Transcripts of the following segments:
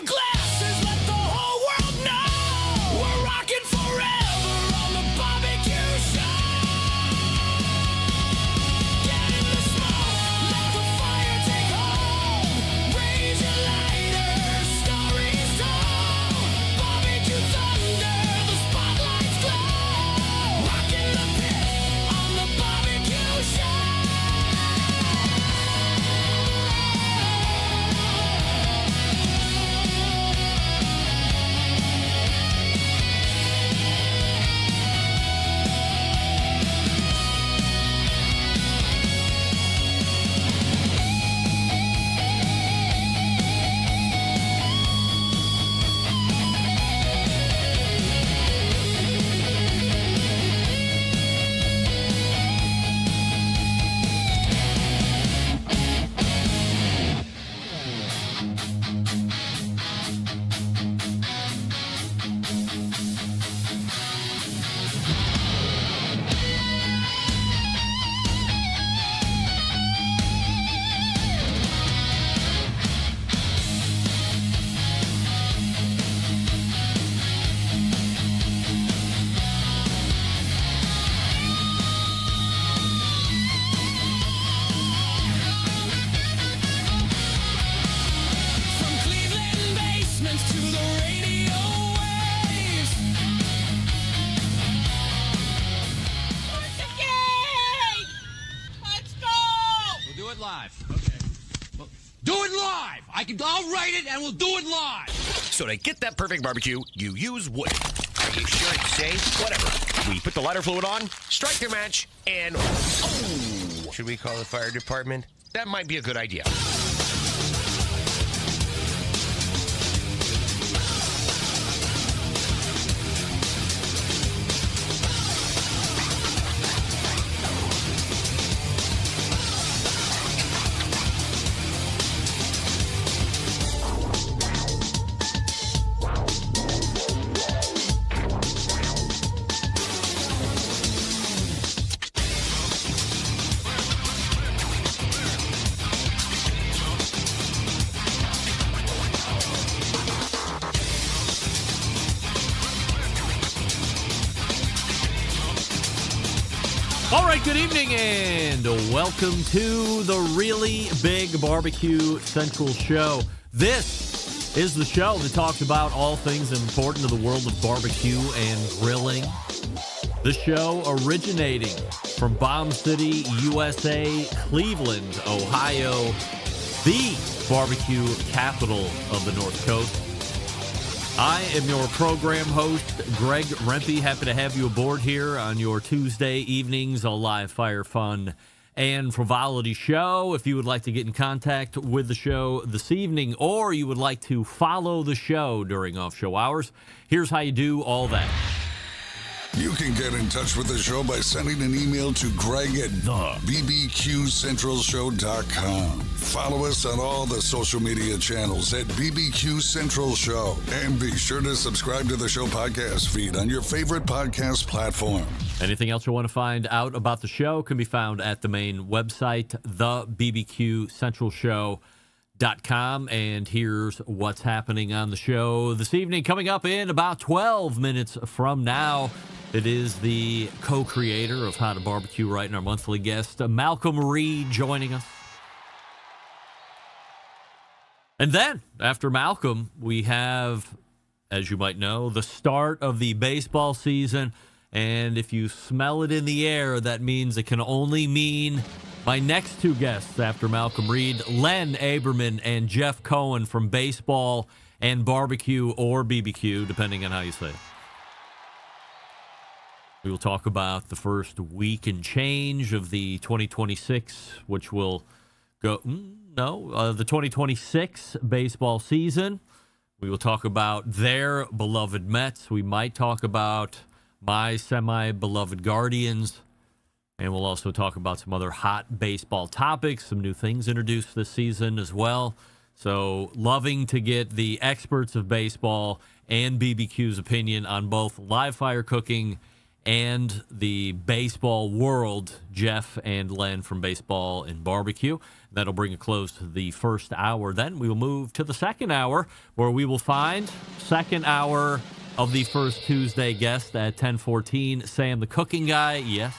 your glasses, let the whole world know we're rocking forever on the barbecue show. Get in the smoke, let the fire take hold. Raise your lighters, stories told. Barbecue thunder, the spotlights glow. Rocking the pit on the barbecue show. From Cleveland basements to the radio waves. Let's go! We'll do it live. Okay. Well, do it live. I'll write it and we'll do it live. So to get that perfect barbecue, you use wood. Are you sure it's safe? Whatever. We put the lighter fluid on, strike the match, and oh! Should we call the fire department? That might be a good idea. All right, good evening and welcome to the Really Big Barbecue Central Show. This is the show that talks about all things important to the world of barbecue and grilling. The show originating from Bomb City, USA, Cleveland, Ohio, the barbecue capital of the North Coast. I am your program host, Greg Rempe. Happy to have you aboard here on your Tuesday evenings, a live fire, fun, and frivolity show. If you would like to get in contact with the show this evening, or you would like to follow the show during off-show hours, here's how you do all that. You can get in touch with the show by sending an email to Greg at bbqcentralshow.com. Follow us on all the social media channels at BBQ Central Show. And be sure to subscribe to the show podcast feed on your favorite podcast platform. Anything else you want to find out about the show can be found at the main website, thebbqcentralshow.com. And here's what's happening on the show this evening. Coming up in about 12 minutes from now, it is the co-creator of How to Barbecue Right and our monthly guest, Malcom Reed, joining us. And then, after Malcom, we have, as you might know, the start of the baseball season. And if you smell it in the air, that means it can only mean my next two guests after Malcom Reed, Len Aberman and Jeff Cohen from Baseball and Barbecue, or BBQ, depending on how you say it. We will talk about the first week and change of the 2026, which will go, the 2026 baseball season. We will talk about their beloved Mets. We might talk about my semi-beloved Guardians. And we'll also talk about some other hot baseball topics, some new things introduced this season as well. So loving to get the experts of baseball and BBQ's opinion on both live fire cooking and the baseball world, Jeff and Len from Baseball and Barbecue. That'll bring a close to the first hour. Then we will move to the second hour, where we will find second hour of the First Tuesday guest at 10:14, Sam the Cooking Guy. Yes.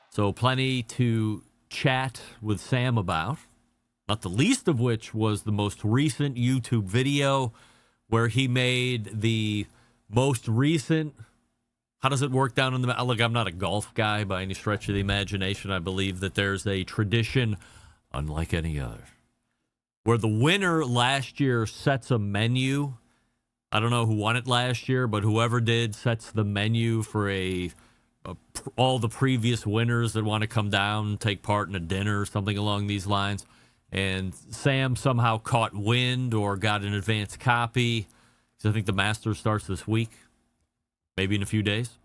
So plenty to chat with Sam about, not the least of which was the most recent YouTube video where he made the most recent, how does it work down in the, look, I'm not a golf guy by any stretch of the imagination. I believe that there's a tradition unlike any other where the winner last year sets a menu. I don't know who won it last year, but whoever did sets the menu for all the previous winners that want to come down, take part in a dinner or something along these lines. And Sam somehow caught wind or got an advance copy. So I think the Masters starts this week, maybe in a few days.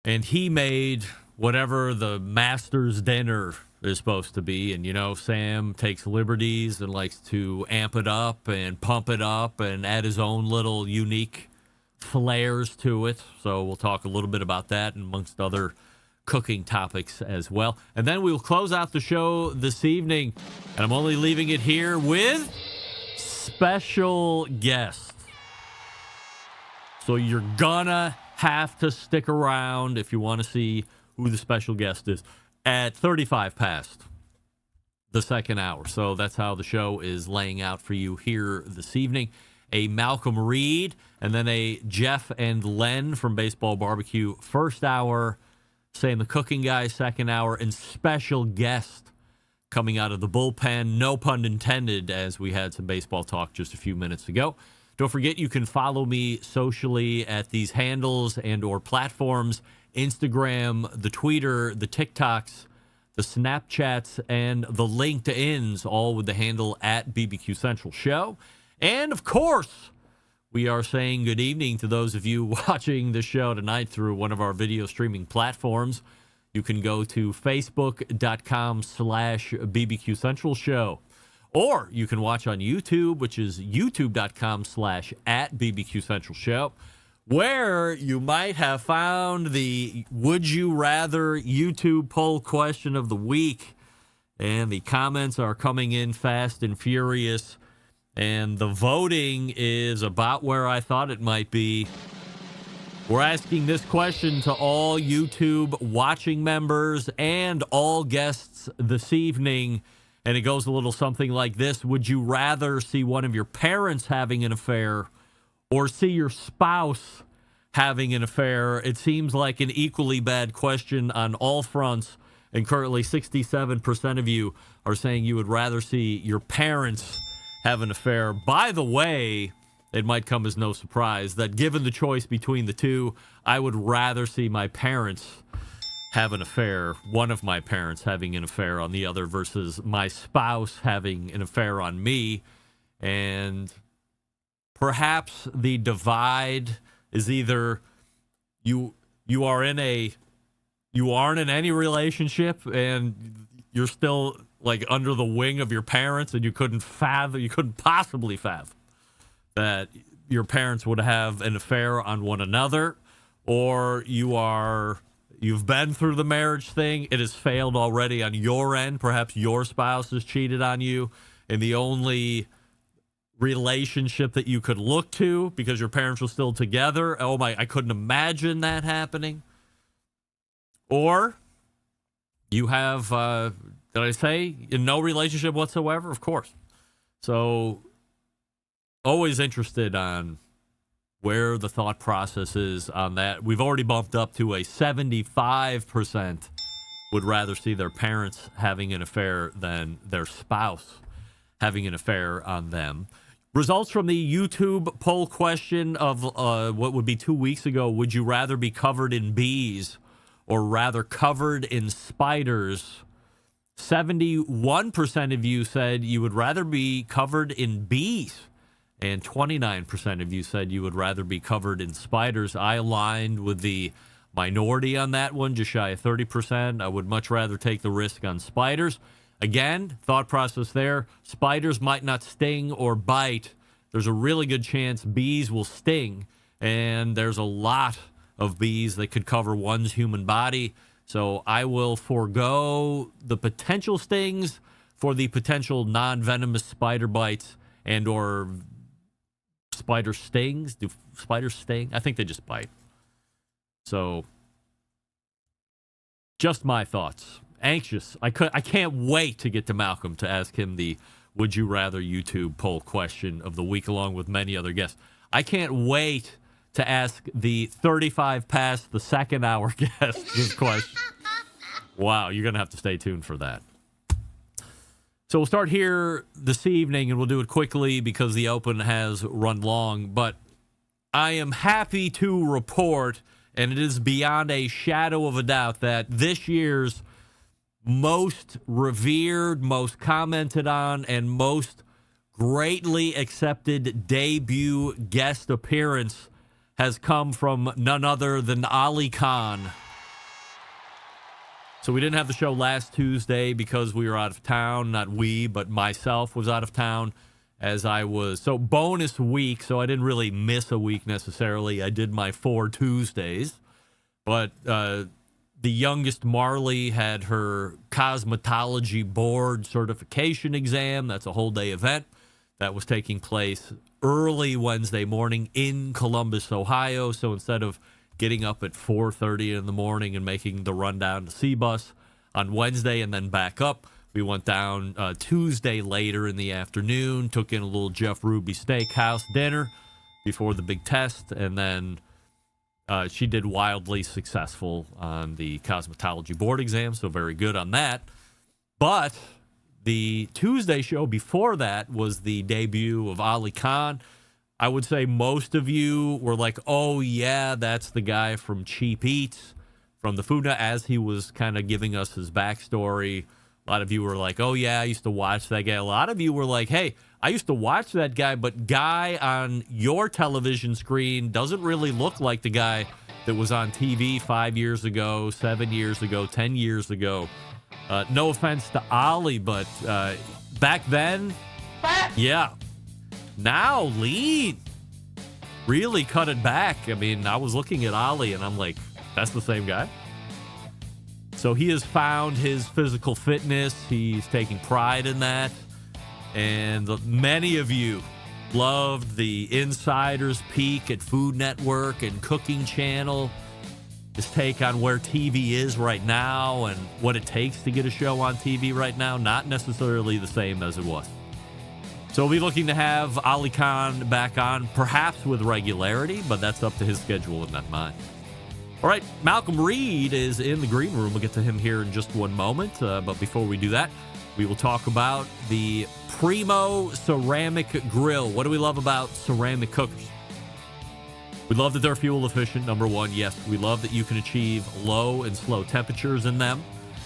And he made whatever the Masters dinner is supposed to be. And, you know, Sam takes liberties and likes to amp it up and pump it up and add his own little unique flares to it. So we'll talk a little bit about that and amongst other cooking topics as well. And then we'll close out the show this evening. And I'm only leaving it here with special guest. So you're gonna have to stick around if you want to see who the special guest is at 35 past the second hour. So that's how the show is laying out for you here this evening. A Malcom Reed and then a Jeff and Len from Baseball Barbecue first hour, Sam the Cooking Guy second hour, and special guest coming out of the bullpen, no pun intended, as we had some baseball talk just a few minutes ago. Don't forget, you can follow me socially at these handles and or platforms, Instagram, the Twitter, the TikToks, the Snapchats, and the LinkedIns, all with the handle at BBQ Central Show. And, of course, we are saying good evening to those of you watching the show tonight through one of our video streaming platforms. You can go to facebook.com/BBQ Central Show. Or you can watch on YouTube, which is youtube.com/@BBQ Central Show, where you might have found the Would You Rather YouTube poll question of the week. And the comments are coming in fast and furious. And the voting is about where I thought it might be. We're asking this question to all YouTube watching members and all guests this evening. And it goes a little something like this. Would you rather see one of your parents having an affair or see your spouse having an affair? It seems like an equally bad question on all fronts. And currently 67% of you are saying you would rather see your parents have an affair. By the way, it might come as no surprise that given the choice between the two, I would rather see my parents have an affair, one of my parents having an affair on the other versus my spouse having an affair on me. And perhaps the divide is either you aren't in any relationship and you're still like under the wing of your parents and you couldn't possibly fathom that your parents would have an affair on one another, or you've been through the marriage thing, it has failed already on your end, perhaps your spouse has cheated on you, and the only relationship that you could look to because your parents were still together, I couldn't imagine that happening. Or you have, did I say, in no relationship whatsoever? Of course. So always interested on where the thought process is on that. We've already bumped up to a 75% would rather see their parents having an affair than their spouse having an affair on them. Results from the YouTube poll question of what would be 2 weeks ago. Would you rather be covered in bees or rather covered in spiders? 71% of you said you would rather be covered in bees. And 29% of you said you would rather be covered in spiders. I aligned with the minority on that one, just shy of 30%. I would much rather take the risk on spiders. Again, thought process there. Spiders might not sting or bite. There's a really good chance bees will sting. and there's a lot of bees that could cover one's human body. So I will forego the potential stings for the potential non-venomous spider bites and or spider stings. Do spiders sting? I think they just bite. So just my thoughts. Anxious. I can't wait to get to Malcolm to ask him the Would You Rather YouTube poll question of the week, along with many other guests. I can't wait to ask the 35 past the second hour guest this question. Wow, you're going to have to stay tuned for that. So we'll start here this evening, and we'll do it quickly because the Open has run long. But I am happy to report, and it is beyond a shadow of a doubt, that this year's most revered, most commented on, and most greatly accepted debut guest appearance has come from none other than Ali Khan. So we didn't have the show last Tuesday because we were out of town. Not we, but myself was out of town as I was. So bonus week, so I didn't really miss a week necessarily. I did my 4 Tuesdays. But the youngest Marleigh had her cosmetology board certification exam. That's a whole day event that was taking place early Wednesday morning in Columbus, Ohio. So instead of getting up at 4:30 in the morning and making the run down to C-Bus on Wednesday and then back up, we went down Tuesday later in the afternoon, took in a little Jeff Ruby Steakhouse dinner before the big test, and then she did wildly successful on the cosmetology board exam, so very good on that. But the Tuesday show before that was the debut of Ali Khan. I would say most of you were like, oh, yeah, that's the guy from Cheap Eats, from the Food Network, as he was kind of giving us his backstory. A lot of you were like, oh, yeah, I used to watch that guy. A lot of you were like, hey, I used to watch that guy, but guy on your television screen doesn't really look like the guy that was on TV 5 years ago, 7 years ago, 10 years ago. No offense to Ali, but back then, yeah. Now, lean. Really cut it back. I mean, I was looking at Ali, and I'm like, that's the same guy? So he has found his physical fitness. He's taking pride in that. And many of you loved the insider's peek at Food Network and Cooking Channel, his take on where TV is right now and what it takes to get a show on TV right now. Not necessarily the same as it was. So we'll be looking to have Ali Khan back on, perhaps with regularity, but that's up to his schedule and not mine. All right, Malcom Reed is in the green room. We'll get to him here in just one moment. But before we do that, we will talk about the Primo ceramic grill. What do we love about ceramic cookers? We love that they're fuel efficient, number one. Yes, we love that you can achieve low and slow temperatures in them.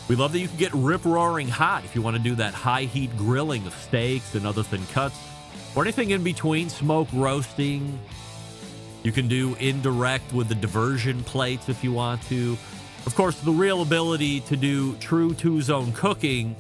We love that you can get rip-roaring hot if you want to do that high-heat grilling of steaks and other thin cuts, or anything in between, smoke roasting. You can do indirect with the diversion plates if you want to. Of course, the real ability to do true two-zone cooking.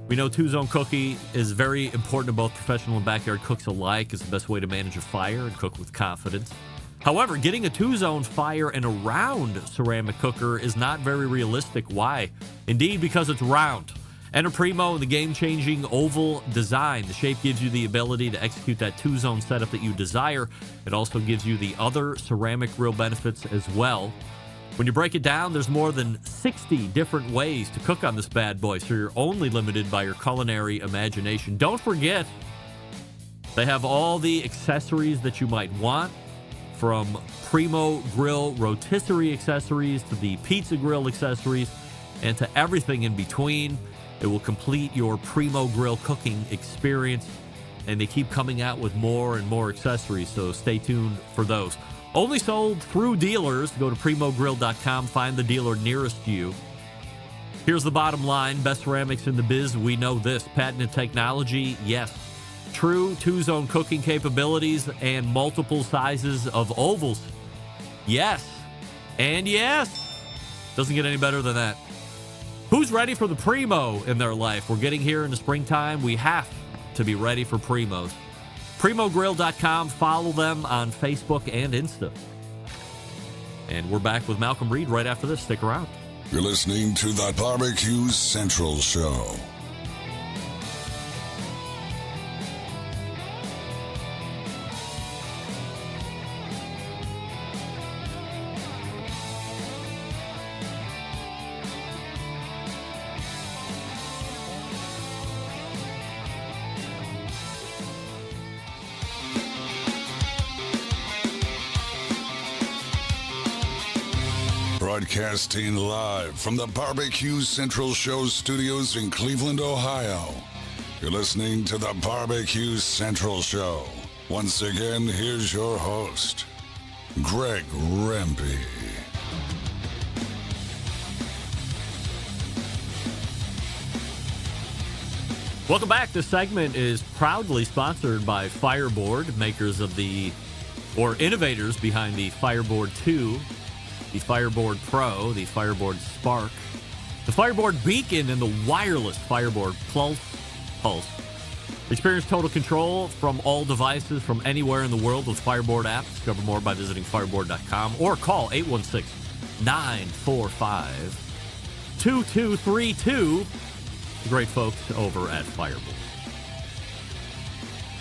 We know two-zone cooking is very important to both professional and backyard cooks alike. It's the best way to manage a fire and cook with confidence. However, getting a two-zone fire in a round ceramic cooker is not very realistic. Why? Indeed, because it's round. Enter Primo in the game-changing oval design. The shape gives you the ability to execute that two-zone setup that you desire. It also gives you the other ceramic grill benefits as well. When you break it down, there's more than 60 different ways to cook on this bad boy, so you're only limited by your culinary imagination. Don't forget, they have all the accessories that you might want, from Primo Grill rotisserie accessories to the pizza grill accessories and to everything in between. It will complete your Primo Grill cooking experience, and they keep coming out with more and more accessories, so stay tuned for those. Only sold through dealers. Go to primogrill.com, find the dealer nearest you. Here's the bottom line. Best ceramics in the biz. We know this. Patented technology, yes. True two-zone cooking capabilities and multiple sizes of ovals. Yes. And yes. Doesn't get any better than that. Who's ready for the Primo in their life? We're getting here in the springtime. We have to be ready for Primos. PrimoGrill.com. Follow them on Facebook and Insta. And we're back with Malcom Reed right after this. Stick around. You're listening to the BBQ Central Show. Broadcasting live from the BBQ Central Show studios in Cleveland, Ohio. You're listening to the BBQ Central Show. Once again, here's your host, Greg Rempe. Welcome back. This segment is proudly sponsored by Fireboard, makers of innovators behind the Fireboard 2, the Fireboard Pro, the Fireboard Spark, the Fireboard Beacon, and the wireless Fireboard Pulse. Experience total control from all devices from anywhere in the world with Fireboard app. Discover more by visiting fireboard.com or call 816-945-2232. The great folks over at Fireboard.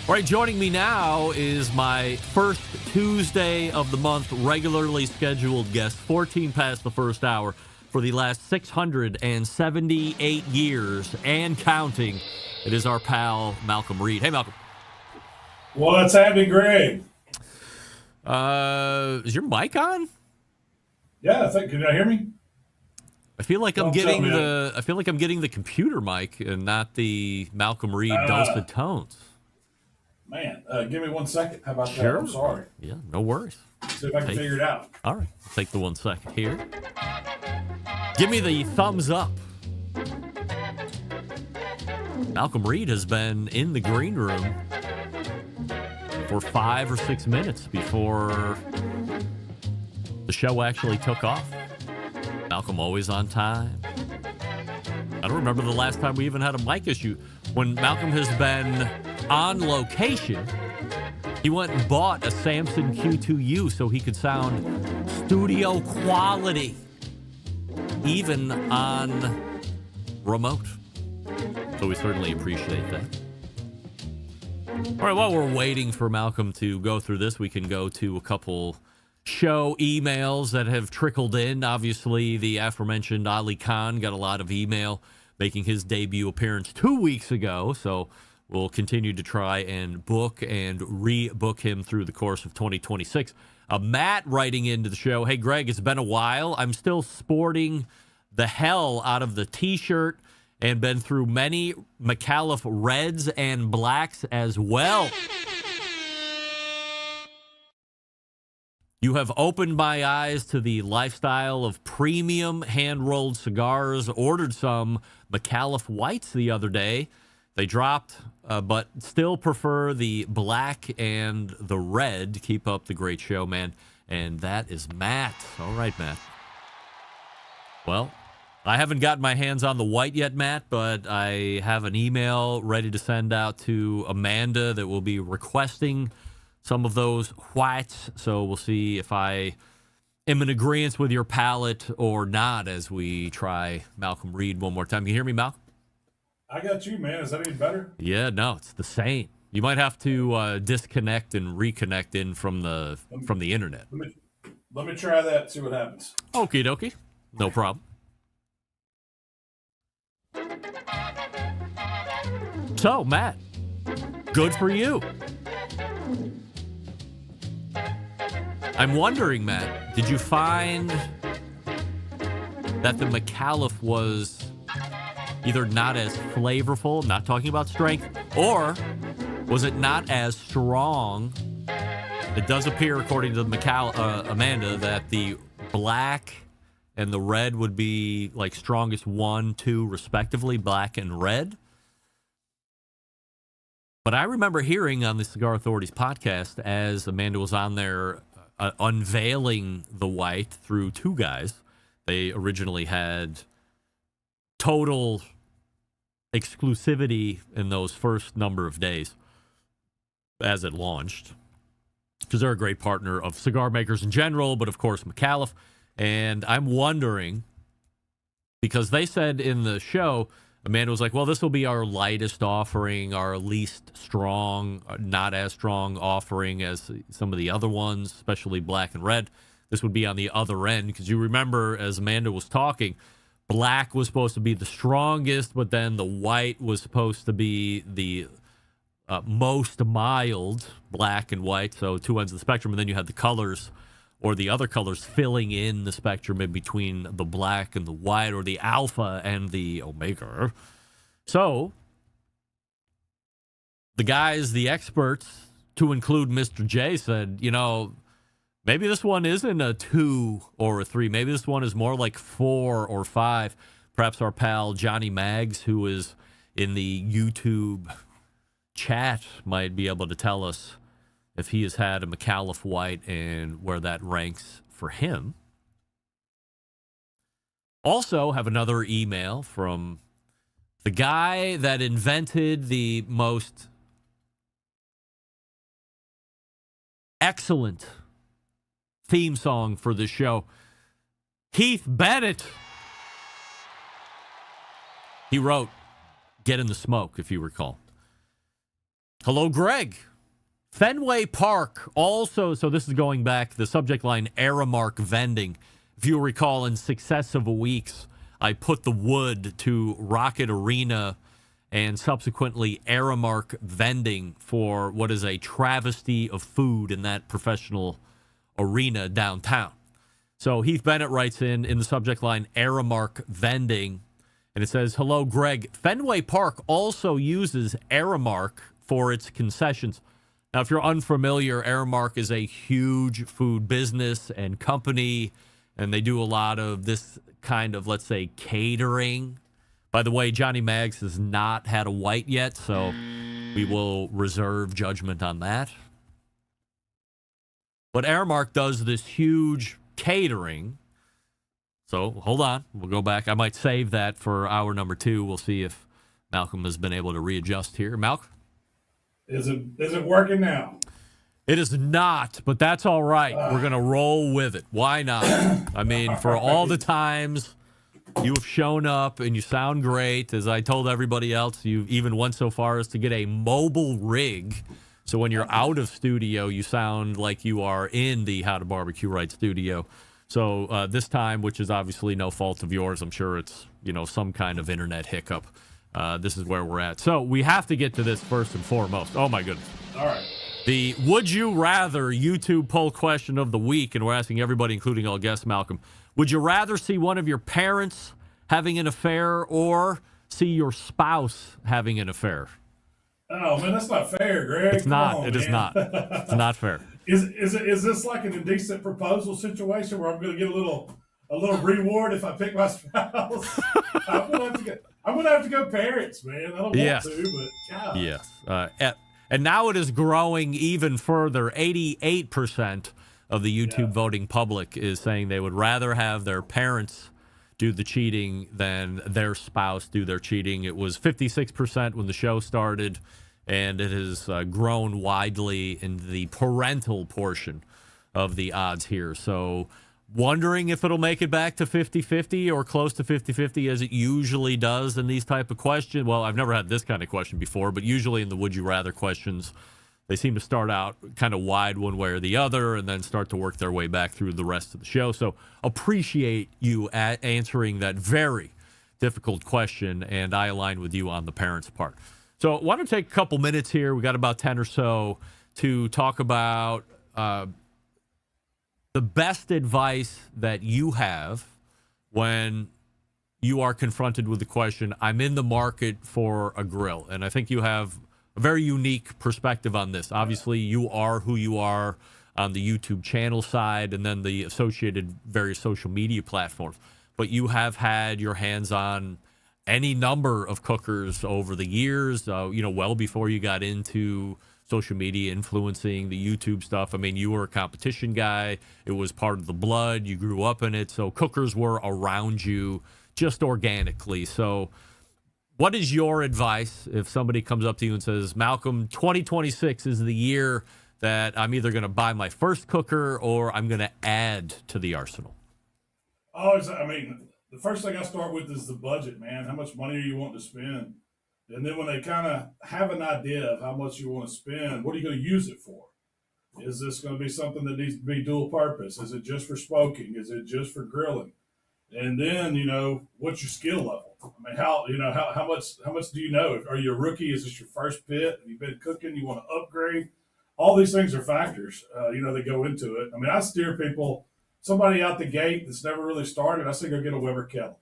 All right, joining me now is my first Tuesday of the month regularly scheduled guest, 14 past the first hour for the last 678 years and counting. It is our pal, Malcom Reed. Hey, Malcom. What's happening, Greg? Is your mic on? Yeah, can you hear me? I feel like I'm Don't tell getting me. I feel like I'm getting the computer mic and not the Malcom Reed dulcet tones. Man, give me 1 second. How about Sure. that? I'm sorry. Yeah, no worries. See if I can figure it out. All right, I'll take the 1 second here. Give me the thumbs up. Malcom Reed has been in the green room for 5 or 6 minutes before the show actually took off. Malcom always on time. I don't remember the last time we even had a mic issue. When Malcom has been on location, he went and bought a Samson Q2U so he could sound studio quality, even on remote. So we certainly appreciate that. All right, while we're waiting for Malcom to go through this, we can go to a couple show emails that have trickled in. Obviously, the aforementioned Ali Khan got a lot of email making his debut appearance 2 weeks ago. So we'll continue to try and book and rebook him through the course of 2026. Matt writing into the show, hey, Greg, it's been a while. I'm still sporting the hell out of the T-shirt and been through many McAuliffe reds and blacks as well. You have opened my eyes to the lifestyle of premium hand-rolled cigars. Ordered some McAuliffe Whites the other day. They dropped, but still prefer the black and the red. Keep up the great show, man. And that is Matt. All right, Matt. Well, I haven't gotten my hands on the white yet, Matt, but I have an email ready to send out to Amanda that will be requesting some of those whites. So we'll see if I am in agreement with your palate or not as we try Malcom Reed one more time. Can you hear me, Malcolm? I got you, man. Is that any better? Yeah, no, it's the same. You might have to disconnect and reconnect in from the internet. Let me try that, see what happens. Okie dokie. No problem. So, Matt, good for you. I'm wondering, Matt, did you find that the McAuliffe was either not as flavorful, not talking about strength, or was it not as strong? It does appear, according to Amanda, that the black and the red would be like strongest 1, 2, respectively, black and red. But I remember hearing on the Cigar Authority's podcast, as Amanda was on there unveiling the white through two guys, they originally had total exclusivity in those first number of days. as it launched, because they're a great partner of cigar makers in general, but of course McAuliffe. And I'm wondering, because they said in the show, Amanda was like, well, this will be our lightest offering, our least strong, not as strong offering as some of the other ones, especially black and red. This would be on the other end, because you remember, as Amanda was talking, black was supposed to be the strongest, but then the white was supposed to be the most mild, black and white, so two ends of the spectrum, and then you had the colors or the other colors filling in the spectrum in between the black and the white, or the alpha and the omega. So the guys, the experts, to include Mr. J, said, maybe this one isn't a 2 or a 3. Maybe this one is more like 4 or 5. Perhaps our pal Johnny Maggs, who is in the YouTube chat, might be able to tell us if he has had a McAuliffe White and where that ranks for him. Also have another email from the guy that invented the most excellent theme song for the show, Keith Bennett. He wrote Get in the Smoke, if you recall. Hello, Greg. Fenway Park also, so this is going back, the subject line, Aramark vending. If you recall, in successive weeks, I put the wood to Rocket Arena and subsequently Aramark vending for what is a travesty of food in that professional arena downtown. So Heath Bennett writes in the subject line, Aramark vending, and it says, hello, Greg. Fenway Park also uses Aramark for its concessions. Now, if you're unfamiliar, Aramark is a huge food business and company, and they do a lot of this kind of, let's say, catering. By the way, Johnny Maggs has not had a white yet, so we will reserve judgment on that. But Aramark does this huge catering. So hold on, we'll go back. I might save that for hour number 2. We'll see if Malcolm has been able to readjust here. Malcolm? Is it working now? It is not, but that's all right. We're going to roll with it. Why not? I mean, for all the times you have shown up and you sound great, as I told everybody else, you even went so far as to get a mobile rig. So when you're out of studio, you sound like you are in the How to Barbecue Right studio. So this time, which is obviously no fault of yours, I'm sure it's, some kind of internet hiccup. This is where we're at. So we have to get to this first and foremost. Oh, my goodness. All right. The Would You Rather YouTube poll question of the week, and we're asking everybody, including all guests, Malcolm. Would you rather see one of your parents having an affair or see your spouse having an affair? Oh, man, that's not fair, Greg. It's not. It is not. It's not fair. Is this like an indecent proposal situation where I'm going to get a little reward if I pick my spouse? I'm gonna have to go parents, man. I don't want to, but God. Yes. And now it is growing even further. 88% of the YouTube voting public is saying they would rather have their parents do the cheating than their spouse do their cheating. It was 56% when the show started, and it has grown widely in the parental portion of the odds here. So wondering if it'll make it back to 50-50 or close to 50-50 as it usually does in these type of questions. Well, I've never had this kind of question before, but usually in the Would You Rather questions, they seem to start out kind of wide one way or the other and then start to work their way back through the rest of the show. So appreciate you answering that very difficult question, and I align with you on the parents' part. So I want to take a couple minutes here. We got about 10 or so to talk about the best advice that you have when you are confronted with the question, I'm in the market for a grill. And I think you have a very unique perspective on this. Obviously, you are who you are on the YouTube channel side and then the associated various social media platforms. But you have had your hands on any number of cookers over the years, well before you got into social media influencing the YouTube stuff. I mean, you were a competition guy. It was part of the blood. You grew up in it. So cookers were around you just organically. So What is your advice if somebody comes up to you and says, Malcolm, 2026 is the year that I'm either going to buy my first cooker or I'm going to add to the arsenal? The first thing I start with is the budget, man. How much money are you wanting to spend? And then when they kind of have an idea of how much you want to spend, what are you going to use it for? Is this going to be something that needs to be dual purpose? Is it just for smoking? Is it just for grilling? And then, what's your skill level? I mean, how much do you know? Are you a rookie? Is this your first pit? Have you been cooking? You want to upgrade? All these things are factors, that go into it. I mean, I steer people, somebody out the gate that's never really started, I say go get a Weber kettle.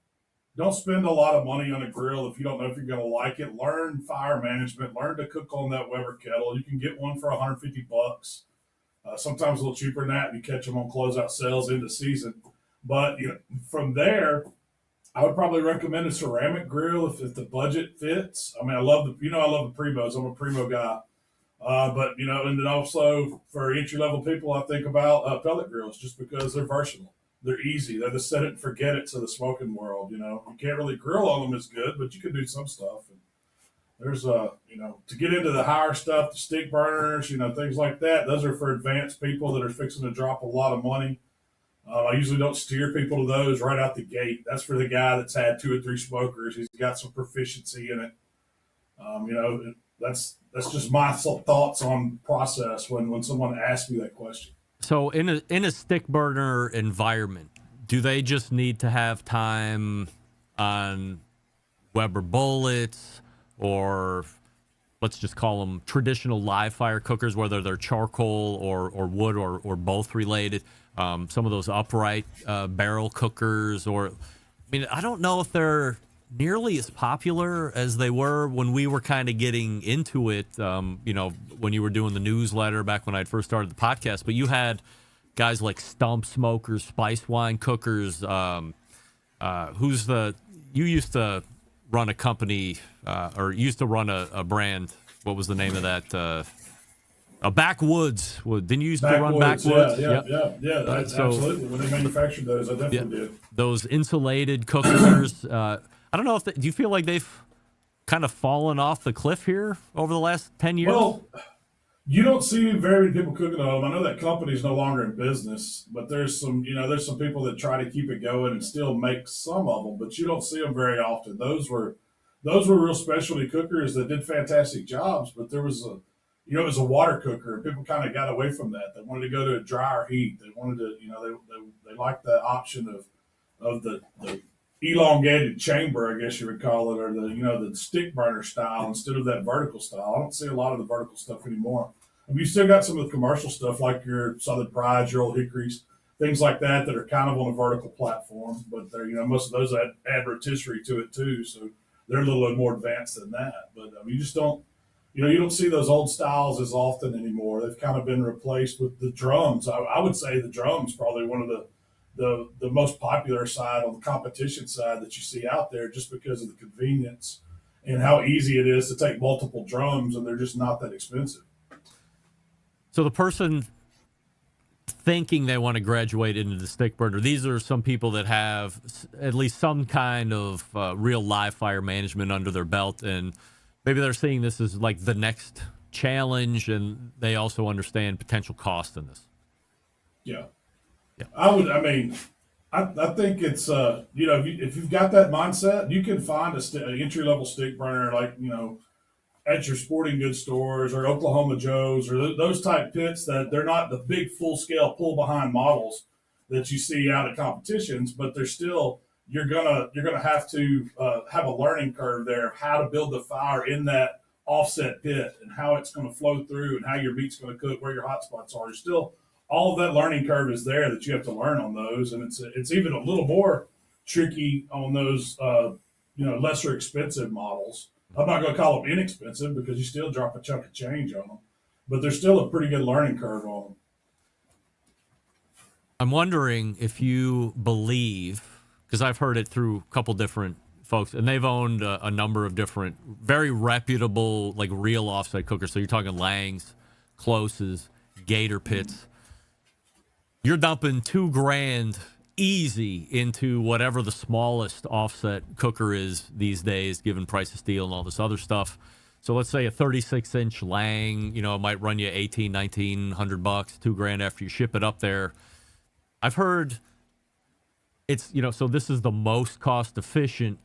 Don't spend a lot of money on a grill if you don't know if you're going to like it. Learn fire management. Learn to cook on that Weber kettle. You can get one for $150. Sometimes a little cheaper than that if you catch them on closeout sales into season. But from there, I would probably recommend a ceramic grill if the budget fits. I mean, I love the Primos. I'm a Primo guy. And then also for entry level people, I think about pellet grills just because they're versatile. They're easy. They're the set it and forget it to the smoking world. You can't really grill on them as good, but you can do some stuff. And there's to get into the higher stuff, the stick burners, things like that. Those are for advanced people that are fixing to drop a lot of money. I usually don't steer people to those right out the gate. That's for the guy that's had 2 or 3 smokers. He's got some proficiency in it. That's just my thoughts on process when someone asks me that question. So in a stick burner environment, do they just need to have time on Weber bullets, or let's just call them traditional live fire cookers, whether they're charcoal or wood or both related? Some of those upright barrel cookers, I don't know if they're nearly as popular as they were when we were kind of getting into it, when you were doing the newsletter back when I'd first started the podcast. But you had guys like Stump Smokers, Spice Wine Cookers. You used to run a company, or used to run a brand. What was the name of that? Backwoods. Didn't you used to run Backwoods? Yeah. Absolutely. When they manufactured those, I definitely did. Those insulated cookers. I don't know do you feel like they've kind of fallen off the cliff here over the last 10 years? Well, you don't see very many people cooking on them. I know that company's no longer in business, but there's some people that try to keep it going and still make some of them, but you don't see them very often. Those were real specialty cookers that did fantastic jobs, but there was it was a water cooker, and people kind of got away from that. They wanted to go to a drier heat. They wanted to, they liked the option of the elongated chamber, I guess you would call it, or the stick burner style instead of that vertical style. I don't see a lot of the vertical stuff anymore. I mean, you still got some of the commercial stuff like your Southern Prides, your Old Hickories, things like that are kind of on a vertical platform, but they're most of those add rotisserie to it too, so they're a little more advanced than that. But you just don't. You don't see those old styles as often anymore. They've kind of been replaced with the drums. I would say the drums probably one of the most popular side on the competition side that you see out there, just because of the convenience and how easy it is to take multiple drums, and they're just not that expensive. So the person thinking they want to graduate into the stick burner, these are some people that have at least some kind of real live fire management under their belt, and maybe they're seeing this as like the next challenge, and they also understand potential cost in this. Yeah. I think it's, if you've got that mindset, you can find an entry-level stick burner at your sporting goods stores or Oklahoma Joe's or those type pits that they're not the big full-scale pull-behind models that you see out at competitions, but they're still – you're gonna have to have a learning curve there of how to build the fire in that offset pit and how it's going to flow through and how your meat's going to cook, where your hot spots are. You're still all of that learning curve is there that you have to learn on those, and it's even a little more tricky on those lesser expensive models. I'm not going to call them inexpensive because you still drop a chunk of change on them, but there's still a pretty good learning curve on them. I'm wondering if you believe, because I've heard it through a couple different folks, and they've owned a number of different, very reputable, like real offsite cookers. So you're talking Lang's, Close's, Gator Pits. You're dumping $2,000 easy into whatever the smallest offset cooker is these days, given price of steel and all this other stuff. So let's say a 36-inch Lang, it might run you $1,800, $1,900, $2,000 after you ship it up there. I've heard it's, so this is the most cost efficient,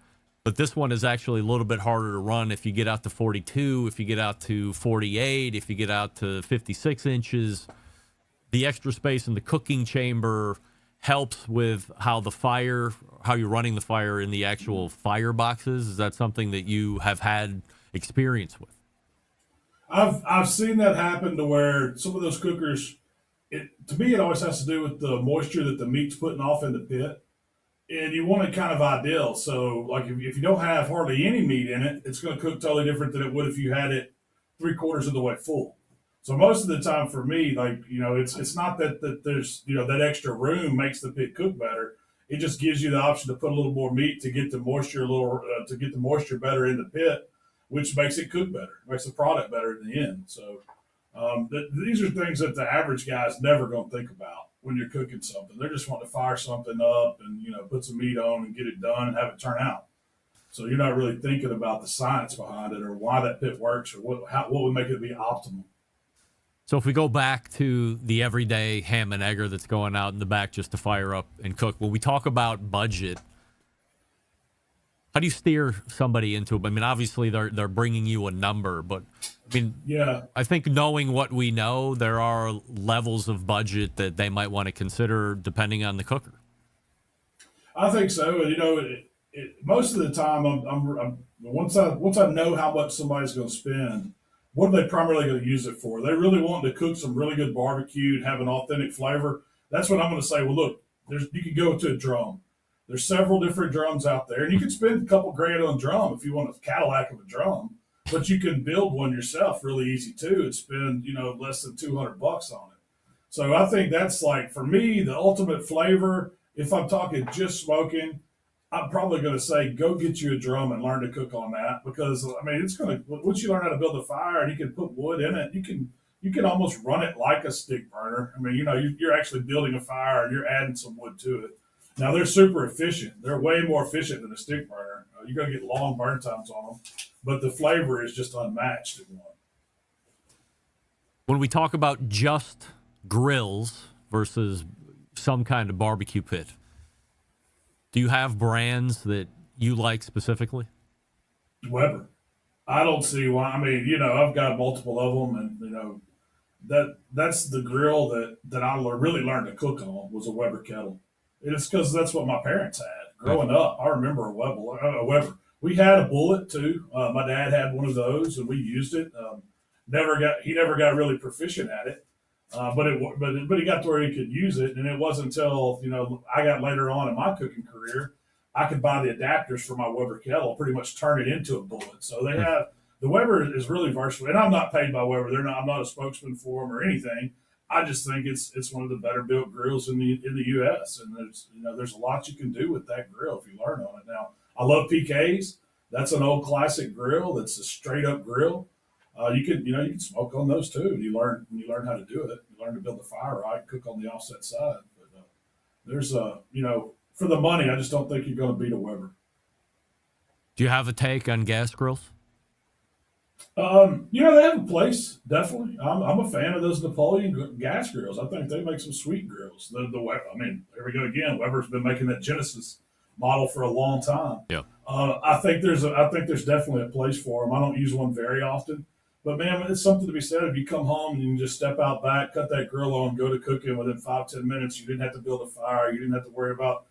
but this one is actually a little bit harder to run if you get out to 42, if you get out to 48, if you get out to 56 inches. The extra space in the cooking chamber helps with how you're running the fire in the actual fire boxes. Is that something that you have had experience with? I've seen that happen to where some of those cookers, to me, it always has to do with the moisture that the meat's putting off in the pit. And you want it kind of ideal. So, like, if you don't have hardly any meat in it, it's going to cook totally different than it would if you had it 3/4 of the way full. So most of the time for me, it's not that there's, that extra room makes the pit cook better. It just gives you the option to put a little more meat to get the moisture better in the pit, which makes it cook better, makes the product better in the end. So these are things that the average guy's never going to think about when you're cooking something. They're just wanting to fire something up and, put some meat on and get it done and have it turn out. So you're not really thinking about the science behind it or why that pit works or what would make it be optimal. So if we go back to the everyday ham and egger that's going out in the back just to fire up and cook, when we talk about budget, how do you steer somebody into it? I mean, obviously they're bringing you a number, but yeah, I think knowing what we know, there are levels of budget that they might want to consider depending on the cooker. I think so. And most of the time, once I know how much somebody's going to spend, what are they primarily going to use it for? They really want to cook some really good barbecue and have an authentic flavor. That's what I'm going to say. Well, look, you can go to a drum. There's several different drums out there, and you can spend a couple grand on a drum if you want a Cadillac of a drum. But you can build one yourself really easy too and spend less than $200 on it. So I think that's, like, for me, the ultimate flavor. If I'm talking just smoking, I'm probably going to say go get you a drum and learn to cook on that, because it's going to, once you learn how to build a fire and you can put wood in it, you can almost run it like a stick burner. You're actually building a fire and you're adding some wood to it. Now they're super efficient. They're way more efficient than a stick burner. You're going to get long burn times on them, but the flavor is just unmatched in one. When we talk about just grills versus some kind of barbecue pit, do you have brands that you like specifically? Weber. I don't see why. I've got multiple of them, and that's the grill that I really learned to cook on was a Weber kettle. It's because that's what my parents had growing up. I remember a Weber. We had a Bullet too. My dad had one of those, and we used it. He never got really proficient at it. But he got to where he could use it, and it wasn't until I got later on in my cooking career, I could buy the adapters for my Weber kettle, pretty much turn it into a Bullet. So the Weber is really versatile, and I'm not paid by Weber. I'm not a spokesman for them or anything. I just think it's one of the better built grills in the U.S. and there's a lot you can do with that grill if you learn on it. Now I love PKs. That's an old classic grill. That's a straight up grill. You can smoke on those too. You learn how to do it. You learn to build the fire right, cook on the offset side. But there's for the money, I just don't think you're going to beat a Weber. Do you have a take on gas grills? They have a place, definitely. I'm a fan of those Napoleon gas grills. I think they make some sweet grills. The Weber, there we go again. Weber's been making that Genesis model for a long time. Yeah. I think there's definitely a place for them. I don't use one very often, but man, it's something to be said. If you come home and you can just step out back, cut that grill on, go to cooking within 5-10 minutes. You didn't have to build a fire. You didn't have to worry about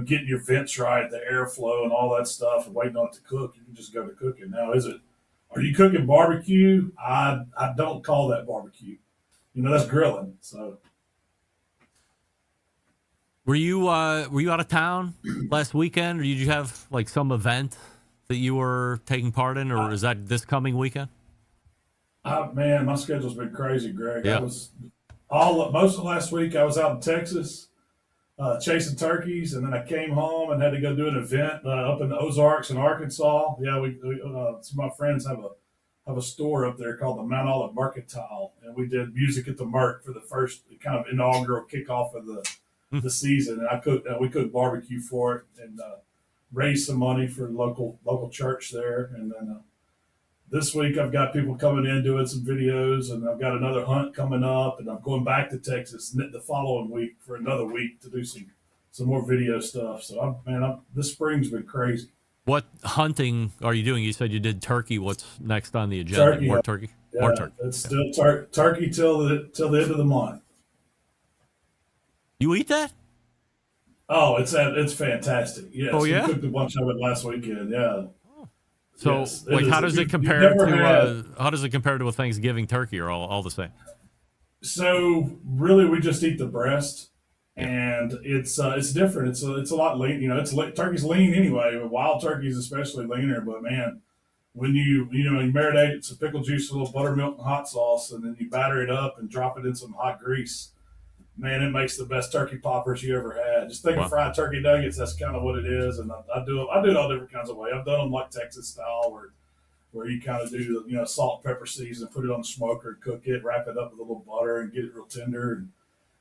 getting your vents right, the airflow, and all that stuff, and waiting on it to cook. You can just go to cooking. Now, are you cooking barbecue? I don't call that barbecue. That's grilling. So, were you out of town last weekend, or did you have like some event that you were taking part in, or is that this coming weekend? Man, my schedule's been crazy, Greg. Yeah. I was most of last week. I was out in Texas chasing turkeys, and then I came home and had to go do an event up in the Ozarks in Arkansas. Yeah, we some of my friends have a store up there called the Mount Olive Mercantile, and we did music at the Merc for the first kind of inaugural kickoff of the season. And we cooked barbecue for it and raised some money for the local church there. And then this week I've got people coming in doing some videos, and I've got another hunt coming up, and I'm going back to Texas the following week for another week to do some more video stuff. So this spring's been crazy. What hunting are you doing? You said you did turkey. What's next on the agenda? Turkey. More turkey? Yeah, More turkey. it's still turkey till the end of the month. You eat that? Oh, it's fantastic. Yes. Oh, yeah? We cooked a bunch of it last weekend. Yeah. So, Yes, how does it compare to a Thanksgiving turkey, or all the same? So really, we just eat the breast, and it's different. It's a lot lean. Turkey's lean anyway, but wild turkey's especially leaner. But man, when you marinate it, some pickle juice, a little buttermilk and hot sauce, and then you batter it up and drop it in some hot grease. Man, it makes the best turkey poppers you ever had. Just think of fried turkey nuggets. That's kind of what it is, and I do it all different kinds of ways. I've done them like Texas style, where you kind of do salt and pepper season, put it on the smoker, cook it, wrap it up with a little butter, and get it real tender. And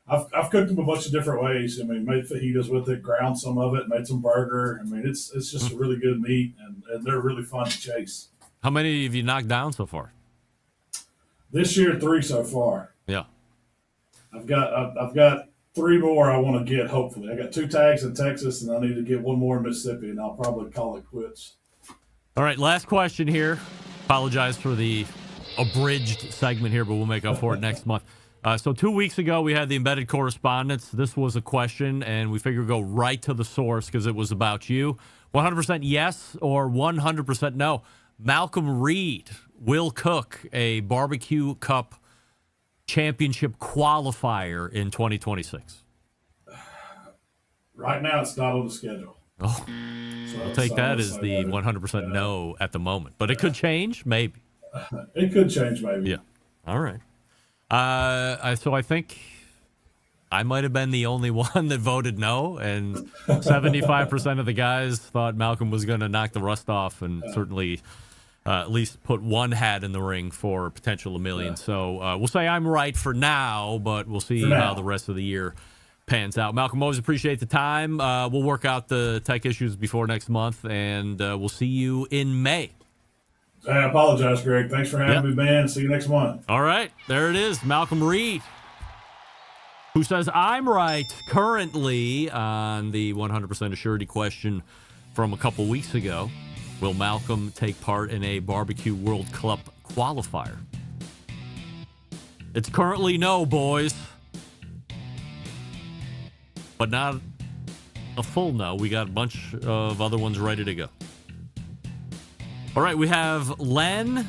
I've cooked them a bunch of different ways. I mean, made fajitas with it, ground some of it, made some burger. I mean, it's just a really good meat, and they're really fun to chase. How many have you knocked down so far? This year, 3 so far. Yeah. I've got 3 more I want to get, hopefully. I got 2 tags in Texas, and I need to get 1 more in Mississippi, and I'll probably call it quits. All right, last question here. Apologize for the abridged segment here, but we'll make up for it next month. So 2 weeks ago, we had the embedded correspondence. This was a question, and we figured go right to the source because it was about you. 100% yes or 100% no. Malcom Reed will cook a barbecue cup championship qualifier in 2026. Right now, it's not on the schedule. Oh, so I'll take that as the 100% no at the moment. But it could change, maybe. It could change, maybe. Yeah. All right. So I think I might have been the only one that voted no, and 75% of the guys thought Malcom was going to knock the rust off and certainly at least put one hat in the ring for potential $1 million. So we'll say I'm right for now, but we'll see how the rest of the year pans out. Malcom, always appreciate the time. We'll work out the tech issues before next month, and we'll see you in May. I apologize, Greg. Thanks for having me, man. See you next month. All right. There it is. Malcom Reed, who says I'm right currently on the 100% assurity question from a couple weeks ago. Will Malcom take part in a Barbecue World Cup qualifier? It's currently no, boys. But not a full no. We got a bunch of other ones ready to go. All right, we have Len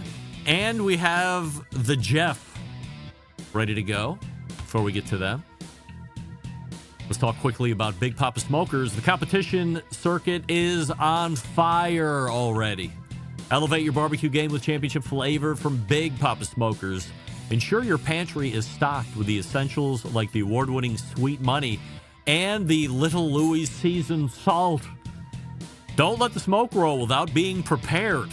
and we have the Jeff ready to go. Before we get to them, let's talk quickly about Big Papa Smokers. The competition circuit is on fire already. Elevate your barbecue game with championship flavor from Big Papa Smokers. Ensure your pantry is stocked with the essentials like the award-winning Sweet Money and the Little Louie's seasoned salt. Don't let the smoke roll without being prepared.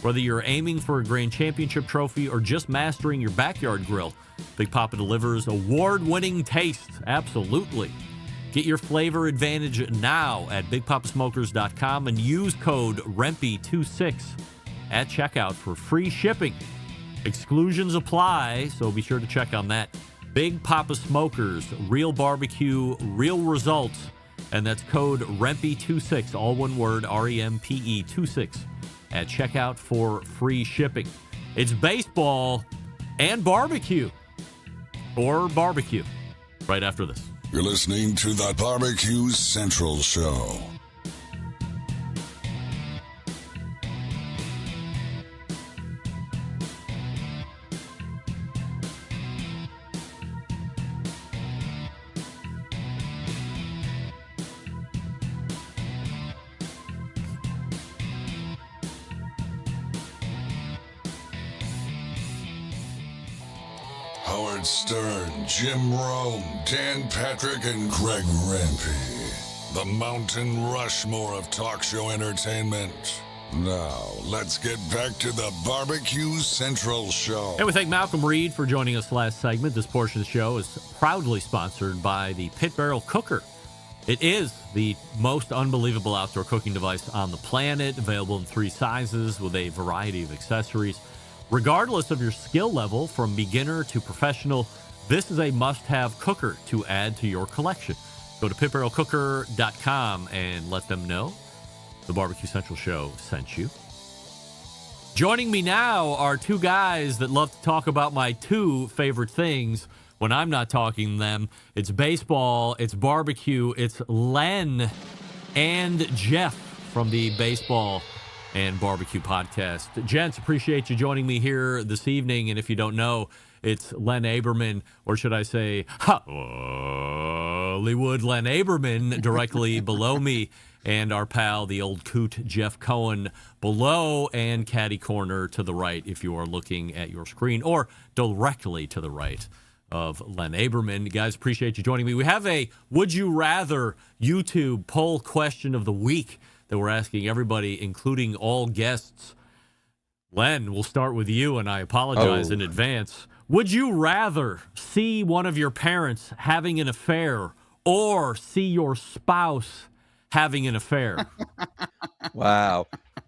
Whether you're aiming for a grand championship trophy or just mastering your backyard grill, Big Papa delivers award-winning taste. Absolutely. Get your flavor advantage now at BigPapaSmokers.com and use code REMPE26 at checkout for free shipping. Exclusions apply, so be sure to check on that. Big Papa Smokers, real barbecue, real results. And that's code REMPE26, all one word, REMPE 26, at checkout for free shipping. It's baseball and barbecue, or barbecue, right after this. You're listening to the Barbecue Central Show. Howard Stern, Jim Rome, Dan Patrick, and Greg Rempe. The Mountain Rushmore of talk show entertainment. Now, let's get back to the Barbecue Central Show. And we thank Malcom Reed for joining us last segment. This portion of the show is proudly sponsored by the Pit Barrel Cooker. It is the most unbelievable outdoor cooking device on the planet, available in 3 sizes with a variety of accessories. Regardless of your skill level, from beginner to professional, this is a must-have cooker to add to your collection. Go to pitbarrelcooker.com and let them know the Barbecue Central Show sent you. Joining me now are 2 guys that love to talk about my 2 favorite things when I'm not talking to them. It's baseball, it's barbecue, it's Len and Jeff from the Baseball and Barbecue Podcast. Gents, appreciate you joining me here this evening. And if you don't know, it's Len Aberman, or should I say Hollywood Len Aberman, directly below me, and our pal, the old coot, Jeff Cohen, below, and caddy corner to the right if you are looking at your screen, or directly to the right of Len Aberman. Guys, appreciate you joining me. We have a Would You Rather YouTube poll question of the week that we're asking everybody, including all guests. Len, we'll start with you, and I apologize in advance. Would you rather see one of your parents having an affair or see your spouse having an affair? Wow.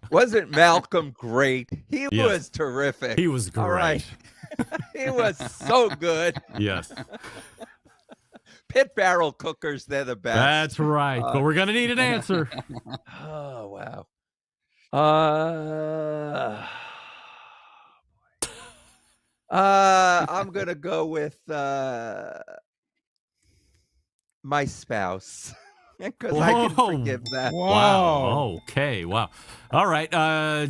Wasn't Malcolm great? He Yes. was terrific. He was great. All right. He was so good. Yes. Pit barrel cookers, they're the best. That's right. But we're going to need an answer. Oh, wow. I'm going to go with my spouse because I can Whoa. forgive that. Wow. Okay. Wow. All right.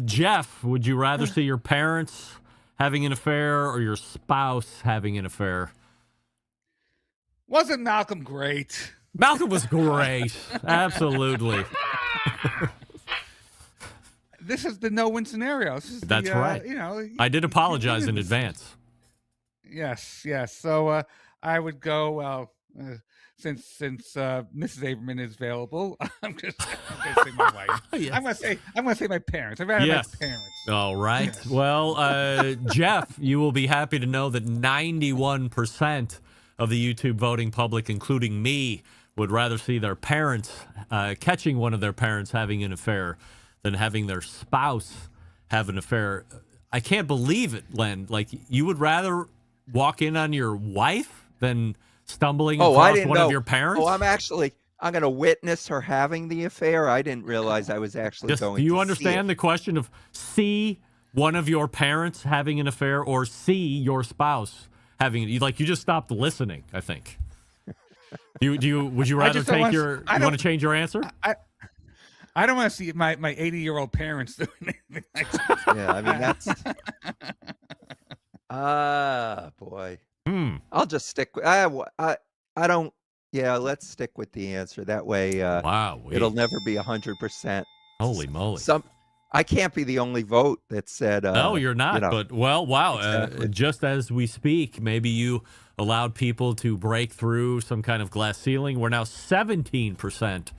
Jeff, would you rather see your parents having an affair or your spouse having an affair? Wasn't Malcolm great? Malcolm was great. Absolutely. This is the no-win scenario. This is That's right. You know, I did apologize in advance. Yes, yes. So I would go. Well, since Mrs. Aberman is available, I'm gonna say my wife. Yes. I'm gonna say my parents. I'd rather Yes. my parents. All right. Yes. Well, Jeff, you will be happy to know that 91% of the YouTube voting public, including me, would rather see their parents catching one of their parents having an affair than having their spouse have an affair. I can't believe it, Len. Like, you would rather walk in on your wife than stumbling I across didn't one know. of your parents? Oh, I'm going to witness her having the affair. I didn't realize I was actually Just, going do you to understand see the question of see one of your parents having an affair or see your spouse having? You just stopped listening, I think. Would you rather just don't take want- your? I You want to don't- change your answer? I don't want to see my 80-year-old parents doing anything like that. Yeah, I mean that's boy. I'll just stick with I don't let's stick with the answer. That way Wow. it'll never be 100%. Holy moly. I can't be the only vote that said No, you're not. But, well, wow. Exactly. Just as we speak, maybe you allowed people to break through some kind of glass ceiling. We're now 17%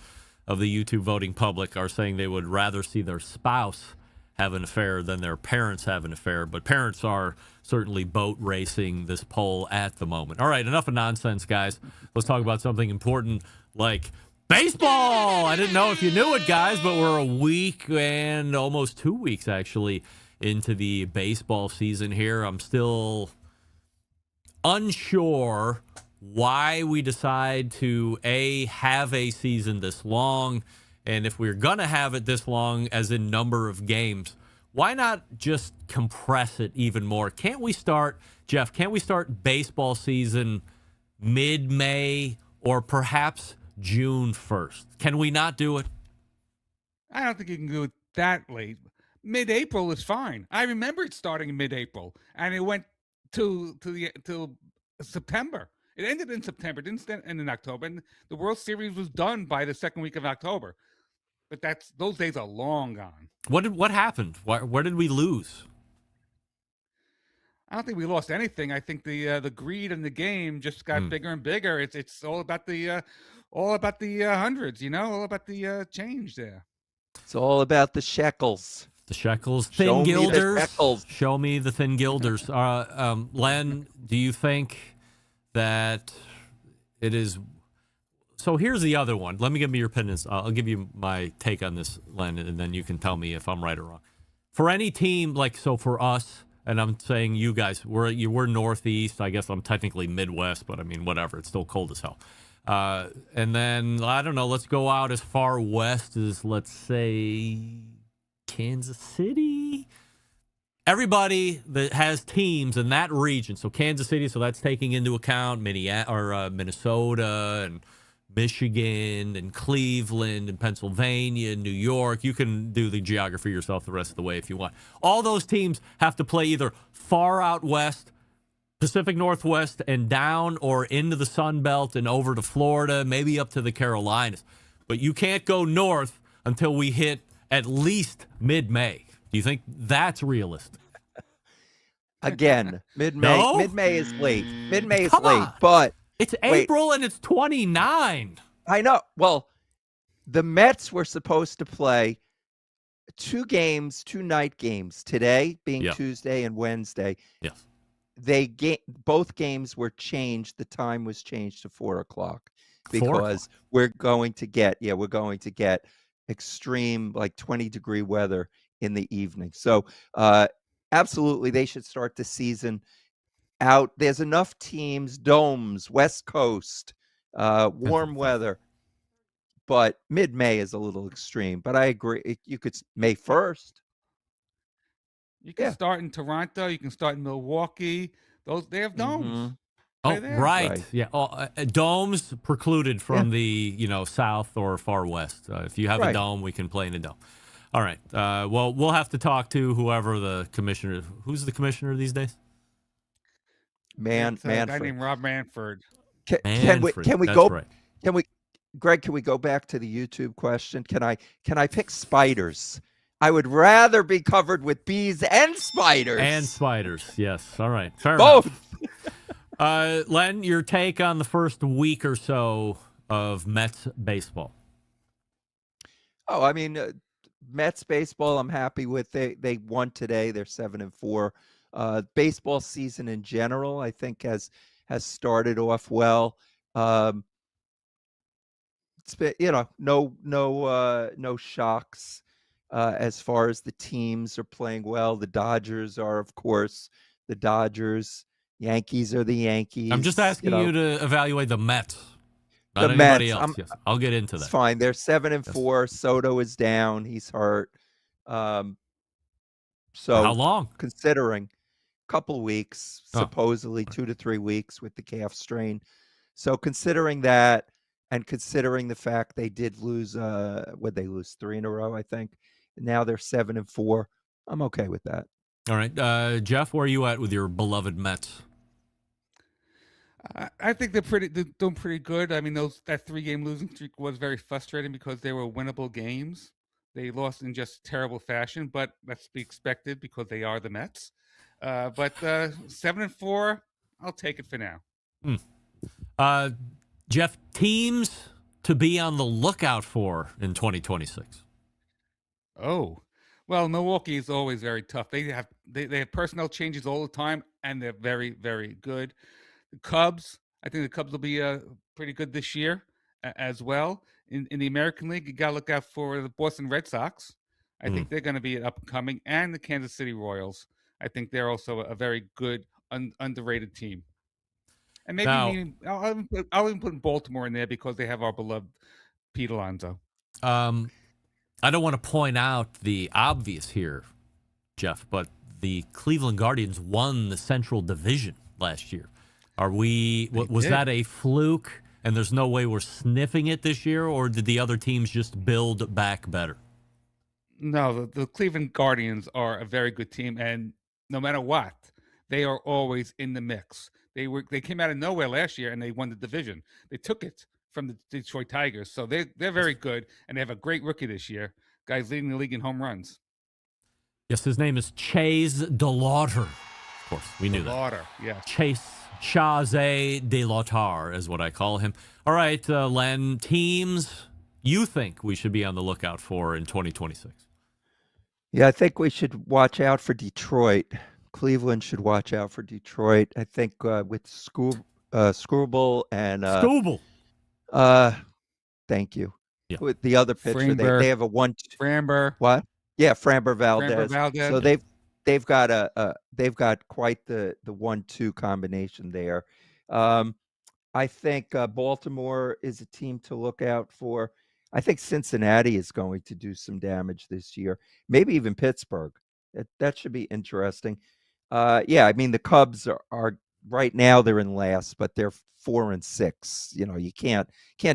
of the YouTube voting public are saying they would rather see their spouse have an affair than their parents have an affair. But parents are certainly boat racing this poll at the moment. All right, enough of nonsense, guys. Let's talk about something important like baseball. I didn't know if you knew it, guys, but we're a week and almost 2 weeks, actually, into the baseball season here. I'm still unsure why we decide to, have a season this long, and if we're going to have it this long, as in number of games, why not just compress it even more? Can't we start baseball season mid-May or perhaps June 1st? Can we not do it? I don't think you can do it that late. Mid-April is fine. I remember it starting in mid-April, and it went till September. It ended in September, didn't end in October, and the World Series was done by the second week of October. But those days are long gone. What happened? Where did we lose? I don't think we lost anything. I think the greed in the game just got bigger and bigger. It's all about the hundreds, all about the change there. It's all about the shekels. The shekels. Show Thin me the gilders. shekels. Show me the thin gilders. Len, do you think that it is... So here's the other one. Let me give me your opinions. I'll give you my take on this, Len, and then you can tell me if I'm right or wrong. For any team, like, so for us, and I'm saying you guys, we're Northeast. I guess I'm technically Midwest, but I mean, whatever. It's still cold as hell. And then, I don't know, let's go out as far west as, let's say, Kansas City. Everybody that has teams in that region, so Kansas City, so that's taking into account Minnesota and Michigan and Cleveland and Pennsylvania and New York. You can do the geography yourself the rest of the way if you want. All those teams have to play either far out west, Pacific Northwest, and down, or into the Sun Belt and over to Florida, maybe up to the Carolinas. But you can't go north until we hit at least mid-May. Do you think that's realistic? Again, mid-May. No? Mid-May is late. Mid-May is Come late, on. but It's Wait. April and it's 29. I know. Well, the Mets were supposed to play 2 night games, today being Yeah. Tuesday and Wednesday. Yes. Both games were changed. The time was changed to 4:00 4 because we're going to get extreme, like 20-degree weather in the evening. So absolutely, they should start the season out. There's enough teams, domes, West Coast, warm weather, but mid-May is a little extreme. But I agree. You could May 1st. You can start in Toronto. You can start in Milwaukee. They have domes. Mhm. Oh, there. right. Right. Yeah. Domes precluded from the south or far west. If you have a Right. dome, we can play in a dome. All right. Well, we'll have to talk to whoever the commissioner. Who's the commissioner these days? It's a guy Manfred. named Rob Manford. Can we Manfred. That's go? right. Greg, can we go back to the YouTube question? Can I pick spiders? I would rather be covered with bees and spiders. And spiders. Yes. All right. Fair Both. enough. Len, your take on the first week or so of Mets baseball? Oh, I mean, Mets baseball, I'm happy with. They won today. They're 7-4. Baseball season in general, I think, has started off well. It's been, no shocks as far as the teams are playing well. The Dodgers are, of course, the Dodgers. Yankees are the Yankees. I'm just asking you to evaluate the Mets. Not The anybody Mets, else. Yes. I'll get into It's that. fine. They're 7-4. Soto is down. He's hurt. So How long? considering a couple weeks, Oh. supposedly 2 to 3 weeks with the calf strain. So considering that, and considering the fact they did lose, would they lose 3 in a row? I think now they're 7-4. I'm okay with that. All right. Jeff, where are you at with your beloved Mets? I think they're doing pretty good. I mean, that 3-game losing streak was very frustrating because they were winnable games. They lost in just terrible fashion, but that's to be expected because they are the Mets. But 7-4, I'll take it for now. Jeff, teams to be on the lookout for in 2026. Oh, well, Milwaukee is always very tough. They have personnel changes all the time, and they're very, very good. The Cubs, I think the Cubs will be pretty good this year as well. In the American League, you got to look out for the Boston Red Sox. I think they're going to be up and coming, and the Kansas City Royals. I think they're also a very good, underrated team. And maybe I'll even put Baltimore in there because they have our beloved Pete Alonso. I don't want to point out the obvious here, Jeff, but the Cleveland Guardians won the Central Division last year. Was that a fluke and there's no way we're sniffing it this year, or did the other teams just build back better? No, the Cleveland Guardians are a very good team, and no matter what, they are always in the mix. They came out of nowhere last year and they won the division. They took it from the Detroit Tigers, so they're very good, and they have a great rookie this year. Guy's leading the league in home runs. Yes, his name is Chase DeLauter. Of course, we knew that. DeLauter, yeah. Chase DeLauter is what I call him. All right, Len, teams you think we should be on the lookout for in 2026? Yeah, I think we should watch out for Detroit. Cleveland should watch out for Detroit. I think with Screwball and Scooble. thank you. Yeah. With the other pitcher, Framber. they have a one. Framber. What? Yeah, Framber Framber Valdez. Valdez. So they've got quite the 1-2 combination there. I think Baltimore is a team to look out for. I think Cincinnati is going to do some damage this year. Maybe even Pittsburgh. That should be interesting. Yeah, I mean the Cubs are right now they're in last, but they're 4-6. You know, you can't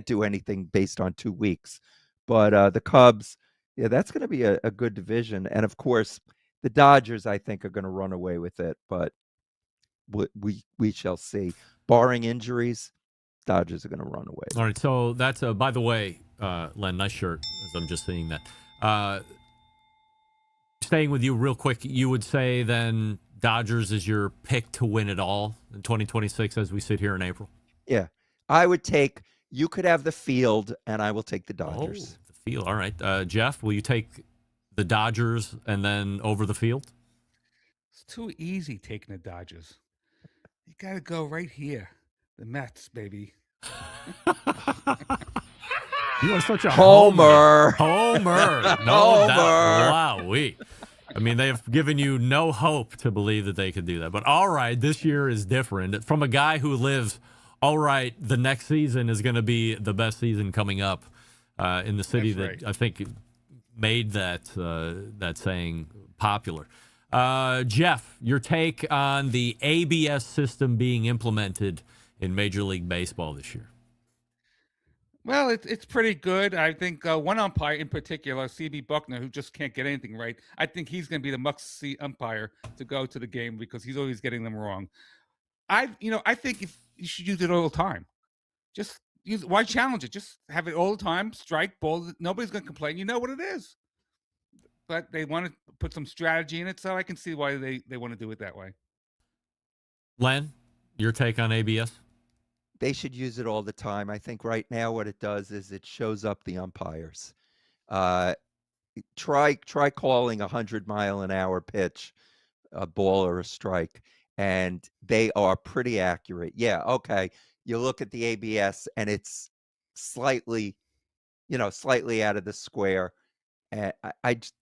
do anything based on 2 weeks. But the Cubs, yeah, that's going to be a good division. And of course, the Dodgers, I think, are going to run away with it. But we shall see. Barring injuries, Dodgers are going to run away. All right, so that's by the way, Len, nice shirt. As I'm just seeing that. Staying with you real quick, you would say then Dodgers is your pick to win it all in 2026 as we sit here in April? Yeah, I would take. You could have the field, and I will take the Dodgers. Oh, the field. All right, Jeff, will you take the Dodgers and then over the field? It's too easy taking the Dodgers. You got to go right here. The Mets, baby. You are such a Homer. Homer. No doubt. Wow. I mean, they've given you no hope to believe that they could do that. But all right, this year is different. From a guy who lives, all right, the next season is going to be the best season coming up in the city. That's that right. I think made that saying popular. Jeff, your take on the ABS system being implemented in Major League Baseball this year? Well, it's pretty good. I think one umpire in particular, CB Buckner, who just can't get anything right. I think he's going to be the must-see umpire to go to the game because he's always getting them wrong. I think if you should use it all the time. Just use. Why challenge it? Just have it all the time. Strike, ball. Nobody's going to complain. You know what it is. But they want to put some strategy in it, so I can see why they want to do it that way. Len, your take on ABS? They should use it all the time. I think right now what it does is it shows up the umpires. Try calling 100-mile-an-hour pitch, a ball or a strike, and they are pretty accurate. Yeah, okay. You look at the ABS and it's slightly out of the square. And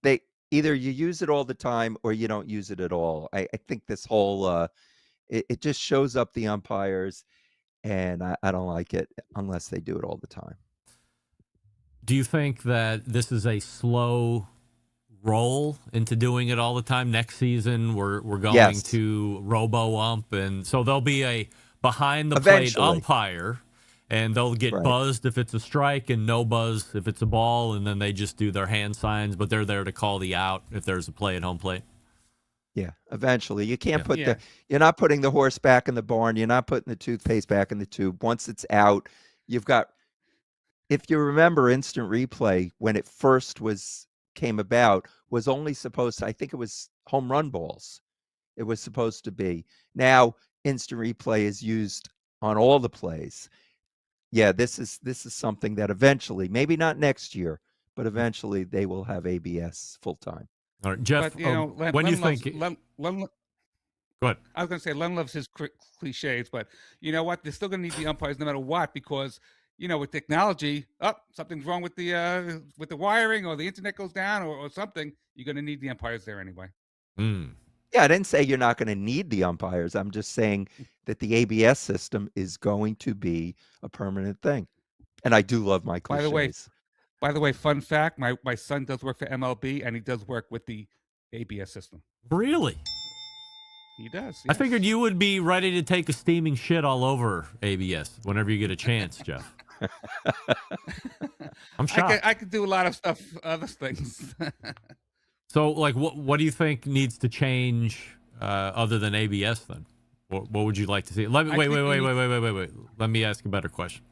they either you use it all the time or you don't use it at all. I think this whole it just shows up the umpires. And I don't like it unless they do it all the time. Do you think that this is a slow roll into doing it all the time? Next season, we're going to robo-ump, and so there'll be a behind-the-plate umpire, and they'll get buzzed if it's a strike and no buzz if it's a ball, and then they just do their hand signs, but they're there to call the out if there's a play at home plate. Yeah, eventually. You can't put you're not putting the horse back in the barn. You're not putting the toothpaste back in the tube. Once it's out, you've got, if you remember instant replay, when it first came about, was only supposed to, I think it was home run balls. It was supposed to be. Now, instant replay is used on all the plays. Yeah, this is something that eventually, maybe not next year, but eventually they will have ABS full time. All right, Jeff, But, when Len you think... Len, Go ahead. I was going to say Len loves his cliches, but you know what? They're still going to need the umpires no matter what because, with technology, something's wrong with the wiring or the internet goes down or something, you're going to need the umpires there anyway. Mm. Yeah, I didn't say you're not going to need the umpires. I'm just saying that the ABS system is going to be a permanent thing. And I do love my cliches. By the way, fun fact, my son does work for MLB, and he does work with the ABS system. Really? He does. Yes. I figured you would be ready to take a steaming shit all over ABS whenever you get a chance, Jeff. I'm shocked. I could do a lot of stuff, other things. So, like, what do you think needs to change other than ABS then? What would you like to see? Wait. Let me ask a better question.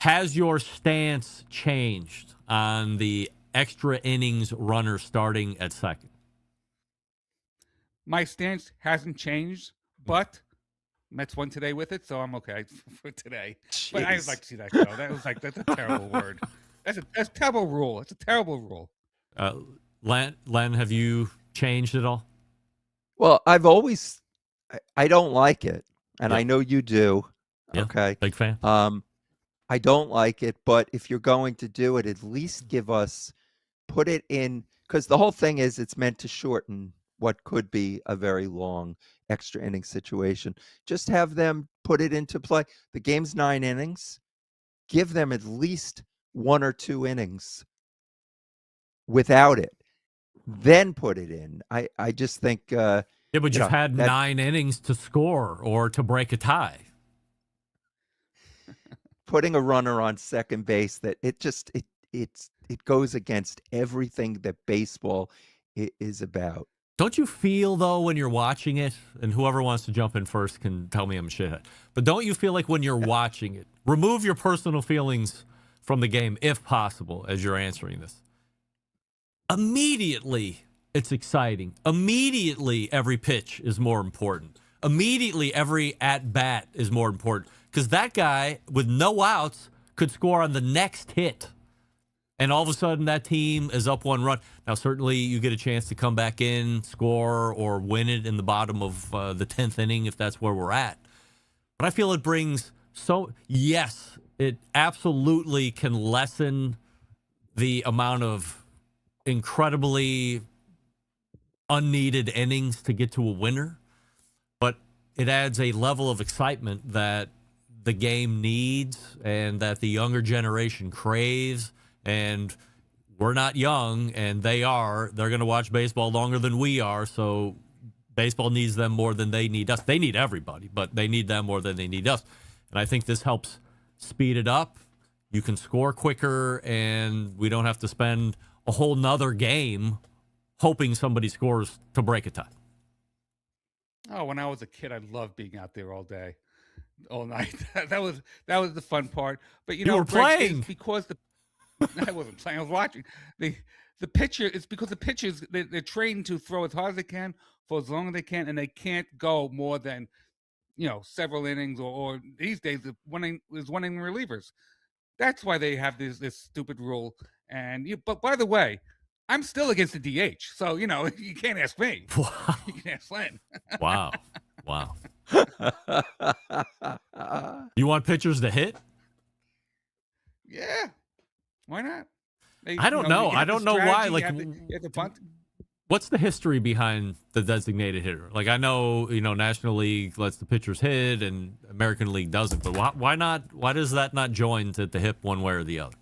Has your stance changed on the extra innings runner starting at second? My stance hasn't changed, but Mets won today with it, so I'm okay for today. Jeez. But I'd like to see that go. That's a terrible word. That's a terrible rule. It's a terrible rule. Len, have you changed at all? Well, I don't like it, and Yeah. I know you do. Yeah, Okay. big fan. I don't like it, but if you're going to do it, at least put it in, because the whole thing is it's meant to shorten what could be a very long extra inning situation. Just have them put it into play. The game's 9 innings. Give them at least 1 or 2 innings without it. Then put it in. I just think Yeah, but you you've know, had that- 9 innings to score or to break a tie. putting a runner on second base, that it goes against everything that baseball is about. Don't you feel, though, when you're watching it, and whoever wants to jump in first can tell me I'm a shithead, but don't you feel like when you're watching it, remove your personal feelings from the game, if possible, as you're answering this? Immediately, it's exciting. Immediately, every pitch is more important. Immediately, every at-bat is more important. Because that guy, with no outs, could score on the next hit. And all of a sudden, that team is up 1 run. Now, certainly, you get a chance to come back in, score, or win it in the bottom of the 10th inning, if that's where we're at. But I feel it brings yes, it absolutely can lessen the amount of incredibly unneeded innings to get to a winner. But it adds a level of excitement that the game needs and that the younger generation craves. And we're not young, and they are. They're going to watch baseball longer than we are, so baseball needs them more than they need us. They need everybody, but they need them more than they need us. And I think this helps speed it up. You can score quicker, and we don't have to spend a whole nother game hoping somebody scores to break a tie. Oh, when I was a kid, I loved being out there all day, all night. that was the fun part. But You know, were Greg, playing. it's because I wasn't playing. I was watching the pitcher. It's because the pitchers they're trained to throw as hard as they can for as long as they can, and they can't go more than several innings or these days the one inning relievers. That's why they have this stupid rule. But by the way, I'm still against the DH. So, you can't ask me. Wow. You can ask Len. Wow. You want pitchers to hit? Yeah. Why not? I don't know. I don't know why. Like, you have to bunt. what's the history behind the designated hitter? Like, I know, National League lets the pitchers hit and American League doesn't, but why not? Why does that not join at the hip one way or the other?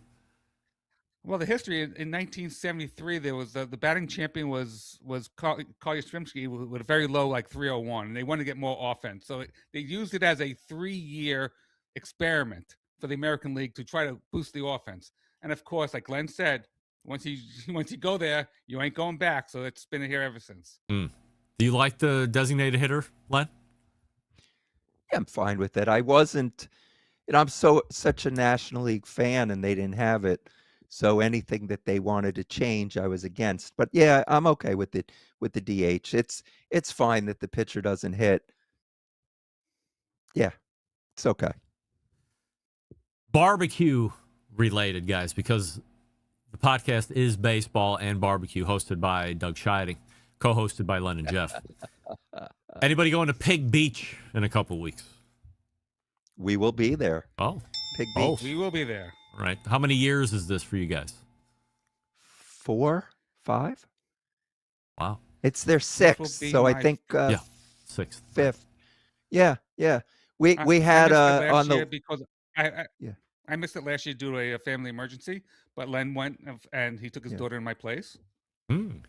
Well, the history in 1973, there was the batting champion was Carl Yastrzemski with a very low, like 301, and they wanted to get more offense. So they used it as a 3-year experiment for the American League to try to boost the offense. And of course, like Glenn said, once you go there, you ain't going back. So it's been here ever since. Do you like the designated hitter, Len? Yeah, I'm fine with it. I wasn't, I'm such a National League fan, and they didn't have it. So anything that they wanted to change, I was against. But yeah, I'm okay with it with the DH. It's fine that the pitcher doesn't hit. Yeah, it's okay. Barbecue related, guys, because the podcast is baseball and barbecue, hosted by Doug Scheiding, co-hosted by Len and Jeff. Anybody going to Pig Beach in a couple weeks? We will be there. Oh, Pig both. Beach. We will be there. Right. How many years is this for you guys? 4, 5. Wow. It's their This will 6th, be so I my- think Yeah. 6th. 5th. Yeah. We I had missed it last on year the because I missed it last year due to a family emergency. But Len went and he took his daughter in my place. Mm.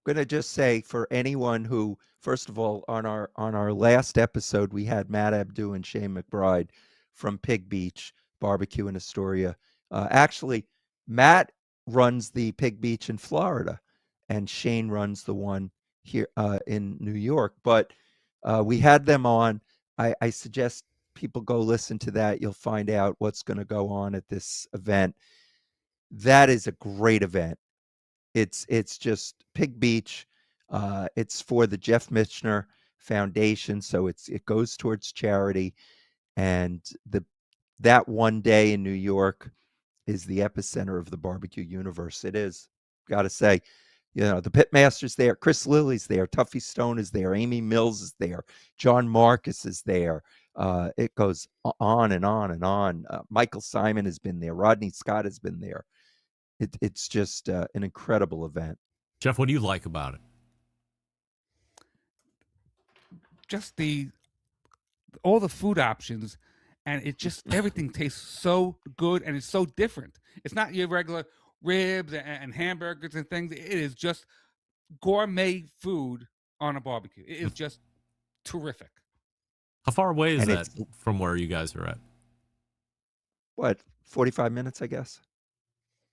going to just say, for anyone who, first of all, on our last episode, we had Matt Abdu and Shane McBride from Pig Beach Barbecue in Astoria. Actually, Matt runs the Pig Beach in Florida, and Shane runs the one here in New York. But we had them on. I suggest people go listen to that. You'll find out what's going to go on at this event. That is a great event. It's just Pig Beach. It's for the Jeff Michener Foundation, so it goes towards charity. And that one day in New York is the epicenter of the barbecue universe. It is. Got to say, the Pitmaster's there, Chris Lilly's there, Tuffy Stone is there, Amy Mills is there, John Marcus is there. It goes on and on and on. Michael Simon has been there. Rodney Scott has been there. It's just an incredible event. Jeff, what do you like about it? Just all the food options, and it just everything tastes so good, and it's so different. It's not your regular ribs and hamburgers and things. It is just gourmet food on a barbecue. It is just terrific. How far away is And that from where you guys are at? What, 45 minutes, I guess?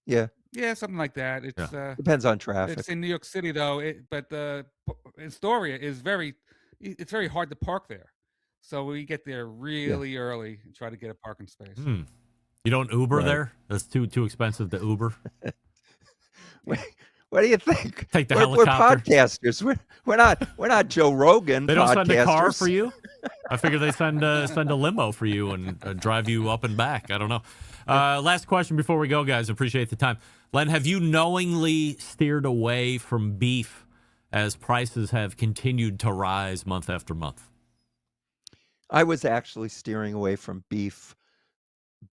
Yeah, Yeah, something like that. It's depends on traffic. it's in New York City though. But Astoria is it's very hard to park there. So we get there really early and try to get a parking space. You don't Uber Right. there? That's too expensive to Uber. What do you think? Take the We're helicopter. podcasters. We're not Joe Rogan. They don't send a car podcasters. for you? I figure they send a limo for you and drive you up and back. I don't know. Last question before we go, guys. Appreciate the time. Len, have you knowingly steered away from beef as prices have continued to rise month after month? I was actually steering away from beef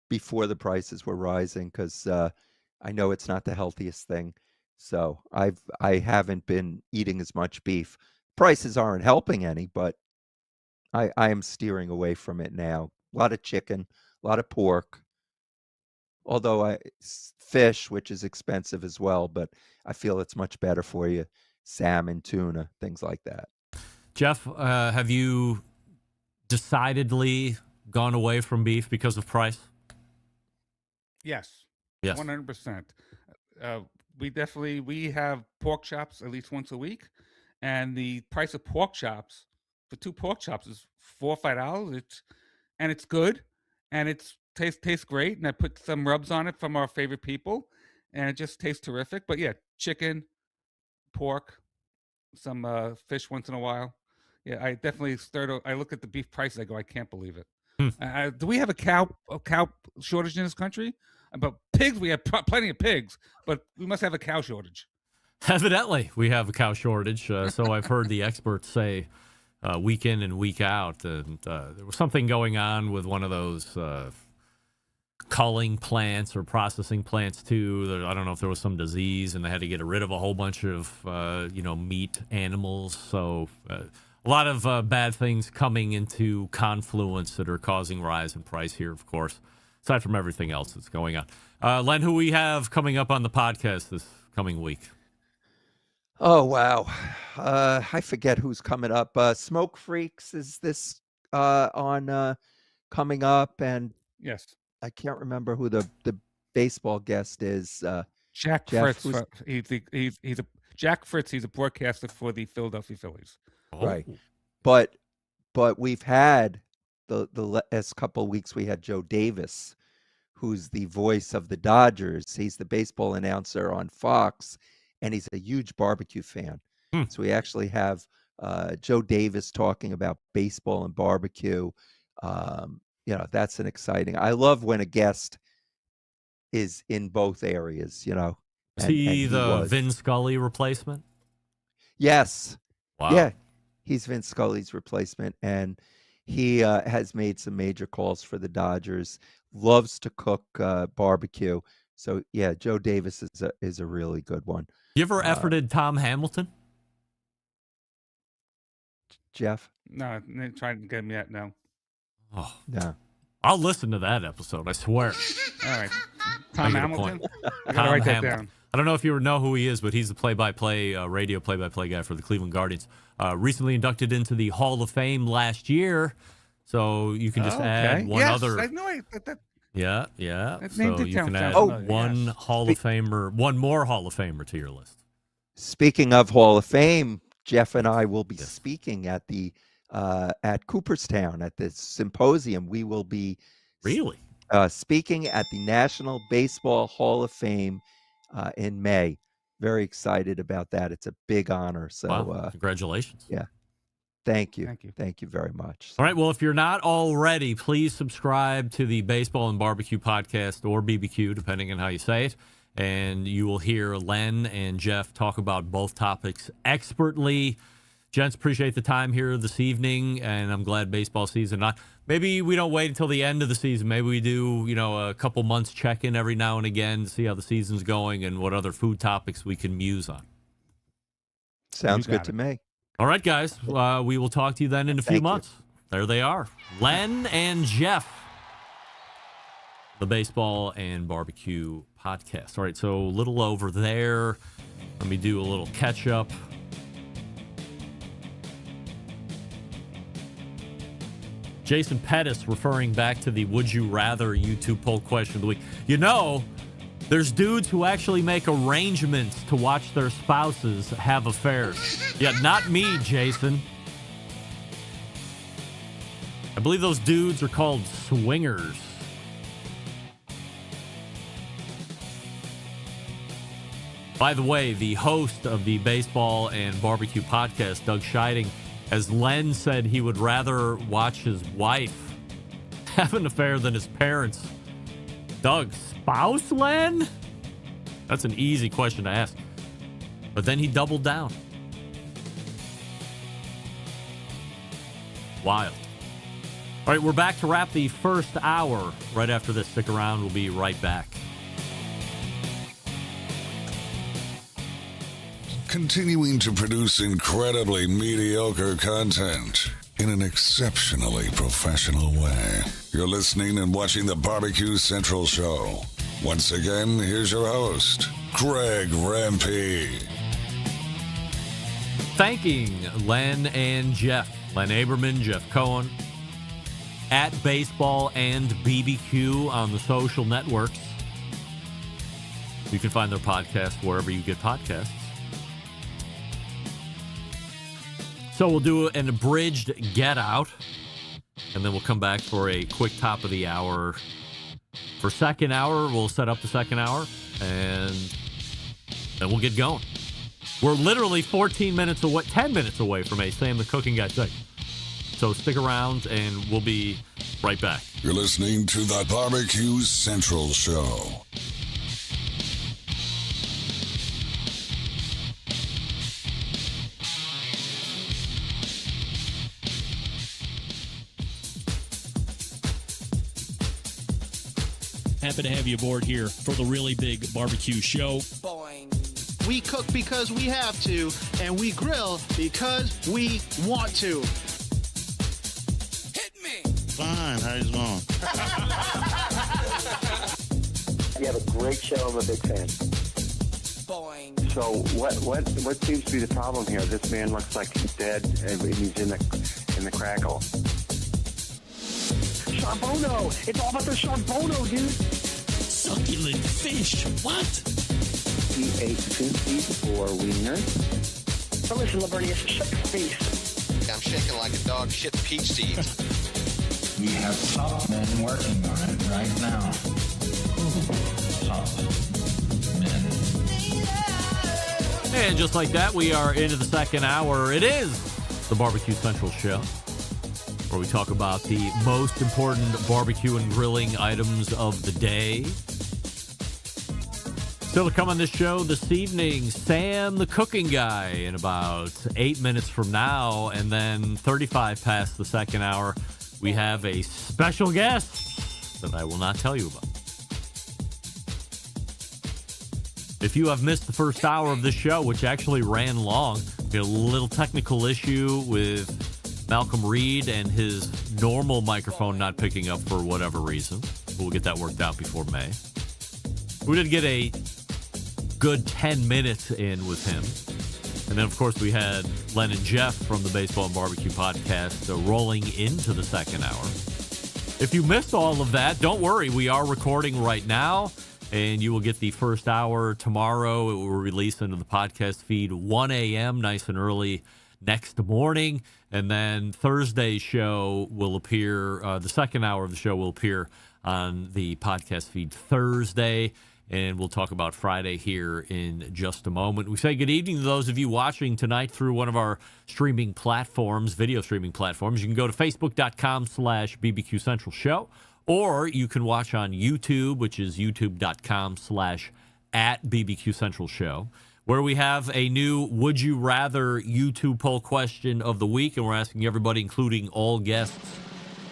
before the prices were rising because I know it's not the healthiest thing. So I haven't been eating as much beef. Prices aren't helping any, but I am steering away from it now. A lot of chicken, a lot of pork. Although fish, which is expensive as well, but I feel it's much better for you. Salmon, tuna, things like that. Jeff, have you decidedly gone away from beef because of price? Yes. Yes. 100%. We have pork chops at least once a week, and the price of pork chops for 2 pork chops is $4 or $5. It's good, and it tastes great. And I put some rubs on it from our favorite people, and it just tastes terrific. But yeah, chicken, pork, some fish once in a while. Yeah, I definitely I look at the beef prices. I go, I can't believe it. Do we have a cow shortage in this country? But pigs, we have plenty of pigs, but we must have a cow shortage. Evidently, we have a cow shortage. So I've heard the experts say week in and week out. And there was something going on with one of those culling plants or processing plants, too. I don't know if there was some disease, and they had to get rid of a whole bunch of, meat animals. So a lot of bad things coming into confluence that are causing rise in price here, of course, aside from everything else that's going on. Len, who we have coming up on the podcast this coming week? Oh, wow. I forget who's coming up. Smoke Freaks is this on coming up, and Yes. I can't remember who the baseball guest is. Jack Jeff, Fritz. He's a Jack Fritz. He's a broadcaster for the Philadelphia Phillies. Right. But we've had the last couple of weeks, we had Joe Davis, who's the voice of the Dodgers. He's the baseball announcer on Fox, and he's a huge barbecue fan. So we actually have Joe Davis talking about baseball and barbecue. That's an exciting. I love when a guest is in both areas, Is he the Vin Scully replacement? Yes. Wow. Yeah. He's Vin Scully's replacement, and he has made some major calls for the Dodgers. Loves to cook barbecue. So yeah, Joe Davis is a really good one. You ever efforted Tom Hamilton? Jeff? No, they trying to get him yet. No. Oh, No. I'll listen to that episode. I swear. All right. Tom Make it a Hamilton. point. I gotta write that down. I don't know if you know who he is, but he's the play-by-play radio play-by-play guy for the Cleveland Guardians. Recently inducted into the Hall of Fame last year, so you can just add one other. I know that. Yeah. That name So did you sound can add familiar, one yes. Hall of Famer, one more Hall of Famer to your list. Speaking of Hall of Fame, Jeff and I will be speaking at the at Cooperstown at the symposium. We will be Really? Speaking at the National Baseball Hall of Fame in May. Very excited about that. It's a big honor. So Wow. Congratulations. yeah. Thank you. Thank you. Thank you very much. All right. Well, if you're not already, please subscribe to the Baseball and Barbecue podcast, or BBQ, depending on how you say it. And you will hear Len and Jeff talk about both topics expertly. Gents, appreciate the time here this evening, and I'm glad baseball season. Maybe we don't wait until the end of the season. Maybe we do, a couple months check-in every now and again to see how the season's going and what other food topics we can muse on. Sounds good to me. All right, guys. We will talk to you then in a few Thank you. months. There they are. Len and Jeff, the Baseball and Barbecue podcast. All right, so a little over there. Let me do a little catch-up. Jason Pettis referring back to the Would You Rather YouTube poll question of the week. There's dudes who actually make arrangements to watch their spouses have affairs. Yeah, not me, Jason. I believe those dudes are called swingers. By the way, the host of the Baseball and Barbecue podcast, Doug Scheiding, as Len said, he would rather watch his wife have an affair than his parents. Doug, spouse, Len? That's an easy question to ask. But then he doubled down. Wild. All right, we're back to wrap the first hour right after this. Stick around. We'll be right back. Continuing to produce incredibly mediocre content in an exceptionally professional way. You're listening and watching the Barbecue Central Show. Once again, here's your host, Greg Rempe. Thanking Len and Jeff. Len Aberman, Jeff Cohen, at Baseball and BBQ on the social networks. You can find their podcast wherever you get podcasts. So we'll do an abridged get out, and then we'll come back for a quick top of the hour. For second hour, we'll set up the second hour, and then we'll get going. We're literally 10 minutes away from a Sam the Cooking Guy segment. So stick around, and we'll be right back. You're listening to the Barbecue Central Show. Happy to have you aboard here for the Really Big Barbecue Show. We cook because we have to, and we grill because we want to. Hit me. Fine, how you doing? You have a great show. I'm a big fan. Boing. So what seems to be the problem here? This man looks like he's dead, and he's in the crackle. Charbono! It's all about the Charbono, dude! Succulent fish. What? He ate 2 feet for wieners. So listen, Lavernius, shut your face. I'm shaking like a dog shit peach seeds. We have top men working on it right now. Top men. And just like that, we are into the second hour. It is the Barbecue Central Show, where we talk about the most important barbecue and grilling items of the day. Still to come on this show this evening, Sam the Cooking Guy in about 8 minutes from now. And then 35 past the second hour, we have a special guest that I will not tell you about. If you have missed the first hour of this show, which actually ran long, we had a little technical issue with Malcom Reed and his normal microphone not picking up for whatever reason. We'll get that worked out before May. We did get a good 10 minutes in with him. And then, of course, we had Len and Jeff from the Baseball and Barbecue podcast rolling into the second hour. If you missed all of that, don't worry. We are recording right now, and you will get the first hour tomorrow. It will release into the podcast feed 1 a.m., nice and early next morning. And then Thursday's show will appear, the second hour of the show will appear on the podcast feed Thursday. and we'll talk about Friday here in just a moment. We say good evening to those of you watching tonight through one of our streaming platforms, video streaming platforms. You can go to facebook.com/BBQ Central Show, or you can watch on YouTube, which is youtube.com/@BBQ Central Show, where we have a new Would You Rather YouTube poll question of the week, and we're asking everybody, including all guests,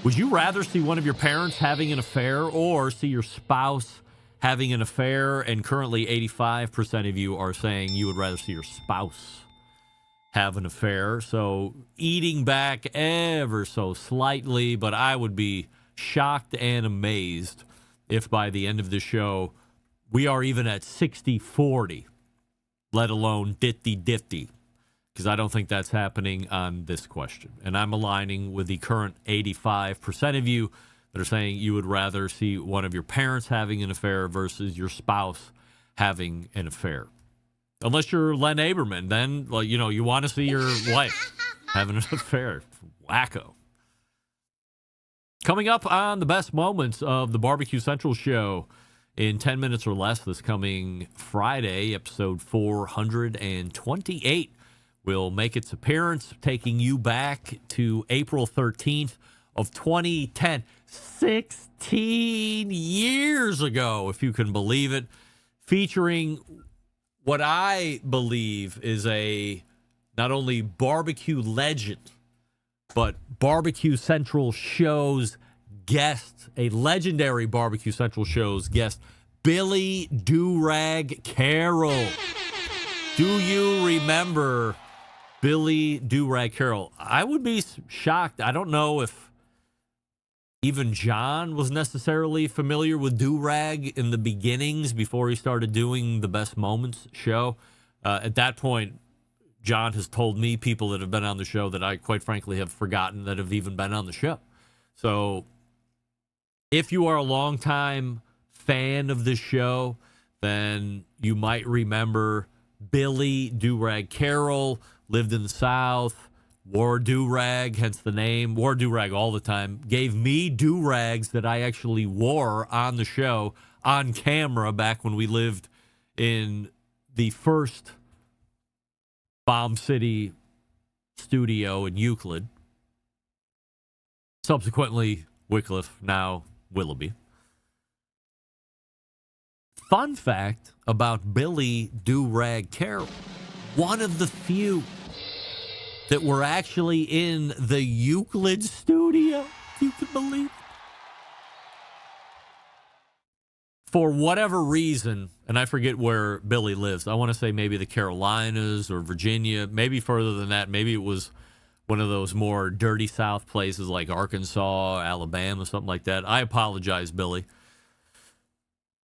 would you rather see one of your parents having an affair or see your spouse having an affair? And currently 85% of you are saying you would rather see your spouse have an affair. So eating back ever so slightly, but I would be shocked and amazed if by the end of the show we are even at 60-40, let alone 50-50, because I don't think that's happening on this question. And I'm aligning with the current 85% of you that are saying you would rather see one of your parents having an affair versus your spouse having an affair. Unless you're Len Aberman, then you want to see your wife having an affair. Wacko. Coming up on the best moments of the Barbecue Central show in 10 minutes or less this coming Friday, episode 428 will make its appearance, taking you back to April 13th of 2010. 16 years ago, if you can believe it, featuring what I believe is a not only barbecue legend, but Barbecue Central show's guest, a legendary Barbecue Central show's guest, Billy Do-Rag Carroll. Do you remember Billy Do-Rag Carroll? I would be shocked. I don't know if even John was necessarily familiar with Do-Rag in the beginnings before he started doing the Best Moments show. At that point, John has told me people that have been on the show that I quite frankly have forgotten that have even been on the show. So if you are a longtime fan of this show, then you might remember Billy Do-Rag Carroll, lived in the South, wore do-rag, hence the name, wore do-rag all the time, gave me do-rags that I actually wore on the show on camera back when we lived in the first Bomb City studio in Euclid. Subsequently, Wycliffe, now Willoughby. Fun fact about Billy Do-Rag Carroll, one of the few that were actually in the Euclid studio, if you can believe it. For whatever reason, and I forget where Billy lives, I want to say maybe the Carolinas or Virginia, maybe further than that. Maybe it was one of those more dirty South places like Arkansas, Alabama, something like that. I apologize, Billy.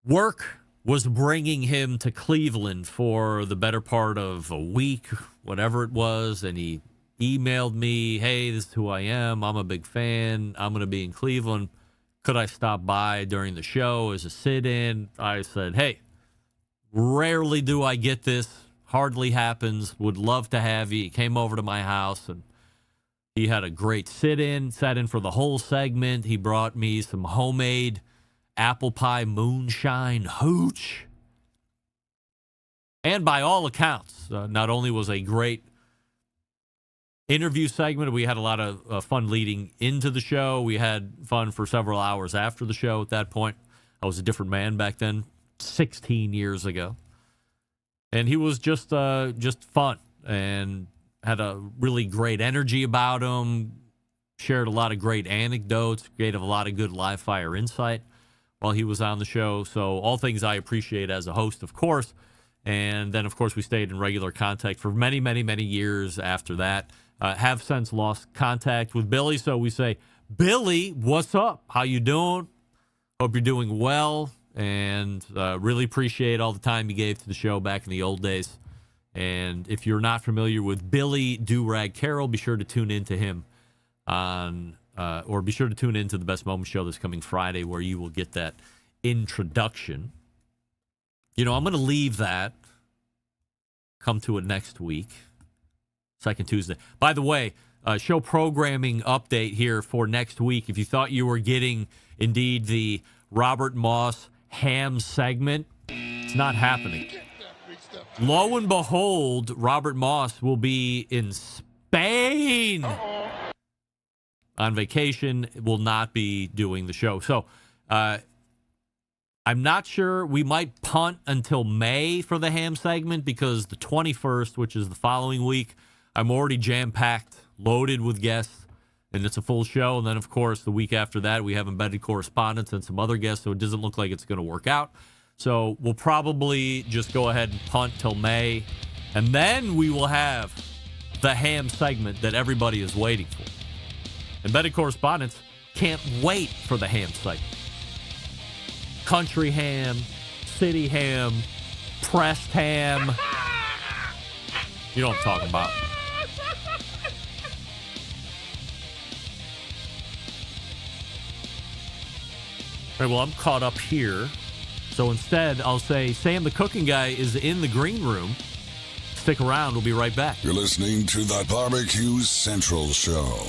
Work was bringing him to Cleveland for the better part of a week, whatever it was, and he emailed me, hey, this is who I am. I'm a big fan. I'm going to be in Cleveland. Could I stop by during the show as a sit-in? I said, hey, rarely do I get this. Hardly happens. Would love to have you. He came over to my house, and he had a great sit-in, sat in for the whole segment. He brought me some homemade apple pie moonshine hooch. And by all accounts, not only was a great interview segment, we had a lot of fun leading into the show. We had fun for several hours after the show at that point. I was a different man back then, 16 years ago. And he was just fun and had a really great energy about him, shared a lot of great anecdotes, gave a lot of good live fire insight while he was on the show. So all things I appreciate as a host, of course. And then, of course, we stayed in regular contact for many, many, many years after that. Have since lost contact with Billy. So we say, Billy, what's up? How you doing? Hope you're doing well. And really appreciate all the time you gave to the show back in the old days. And if you're not familiar with Billy Do-Rag Carroll, be sure to tune in to him on, or be sure to tune in to the Best Moments show this coming Friday, where you will get that introduction. You know, I'm going to leave that, come to it next week, second Tuesday. By the way, show programming update here for next week. If you thought you were getting, indeed, the Robert Moss ham segment, It's not happening. Lo and behold, Robert Moss will be in Spain on vacation, will not be doing the show. So I'm not sure. We might punt until May for the ham segment because the 21st, which is the following week, I'm already jam-packed, loaded with guests, and it's a full show. And then, of course, the week after that, we have embedded correspondence and some other guests, so it doesn't look like it's going to work out. So we'll probably just go ahead and punt till May, and then we will have the ham segment that everybody is waiting for. Embedded correspondents can't wait for the ham segment. Country ham, city ham, pressed ham. You know what I'm talking about. All right, well, I'm caught up here. So instead, I'll say Sam the cooking guy is in the green room. Stick around. We'll be right back. You're listening to the Barbecue Central Show.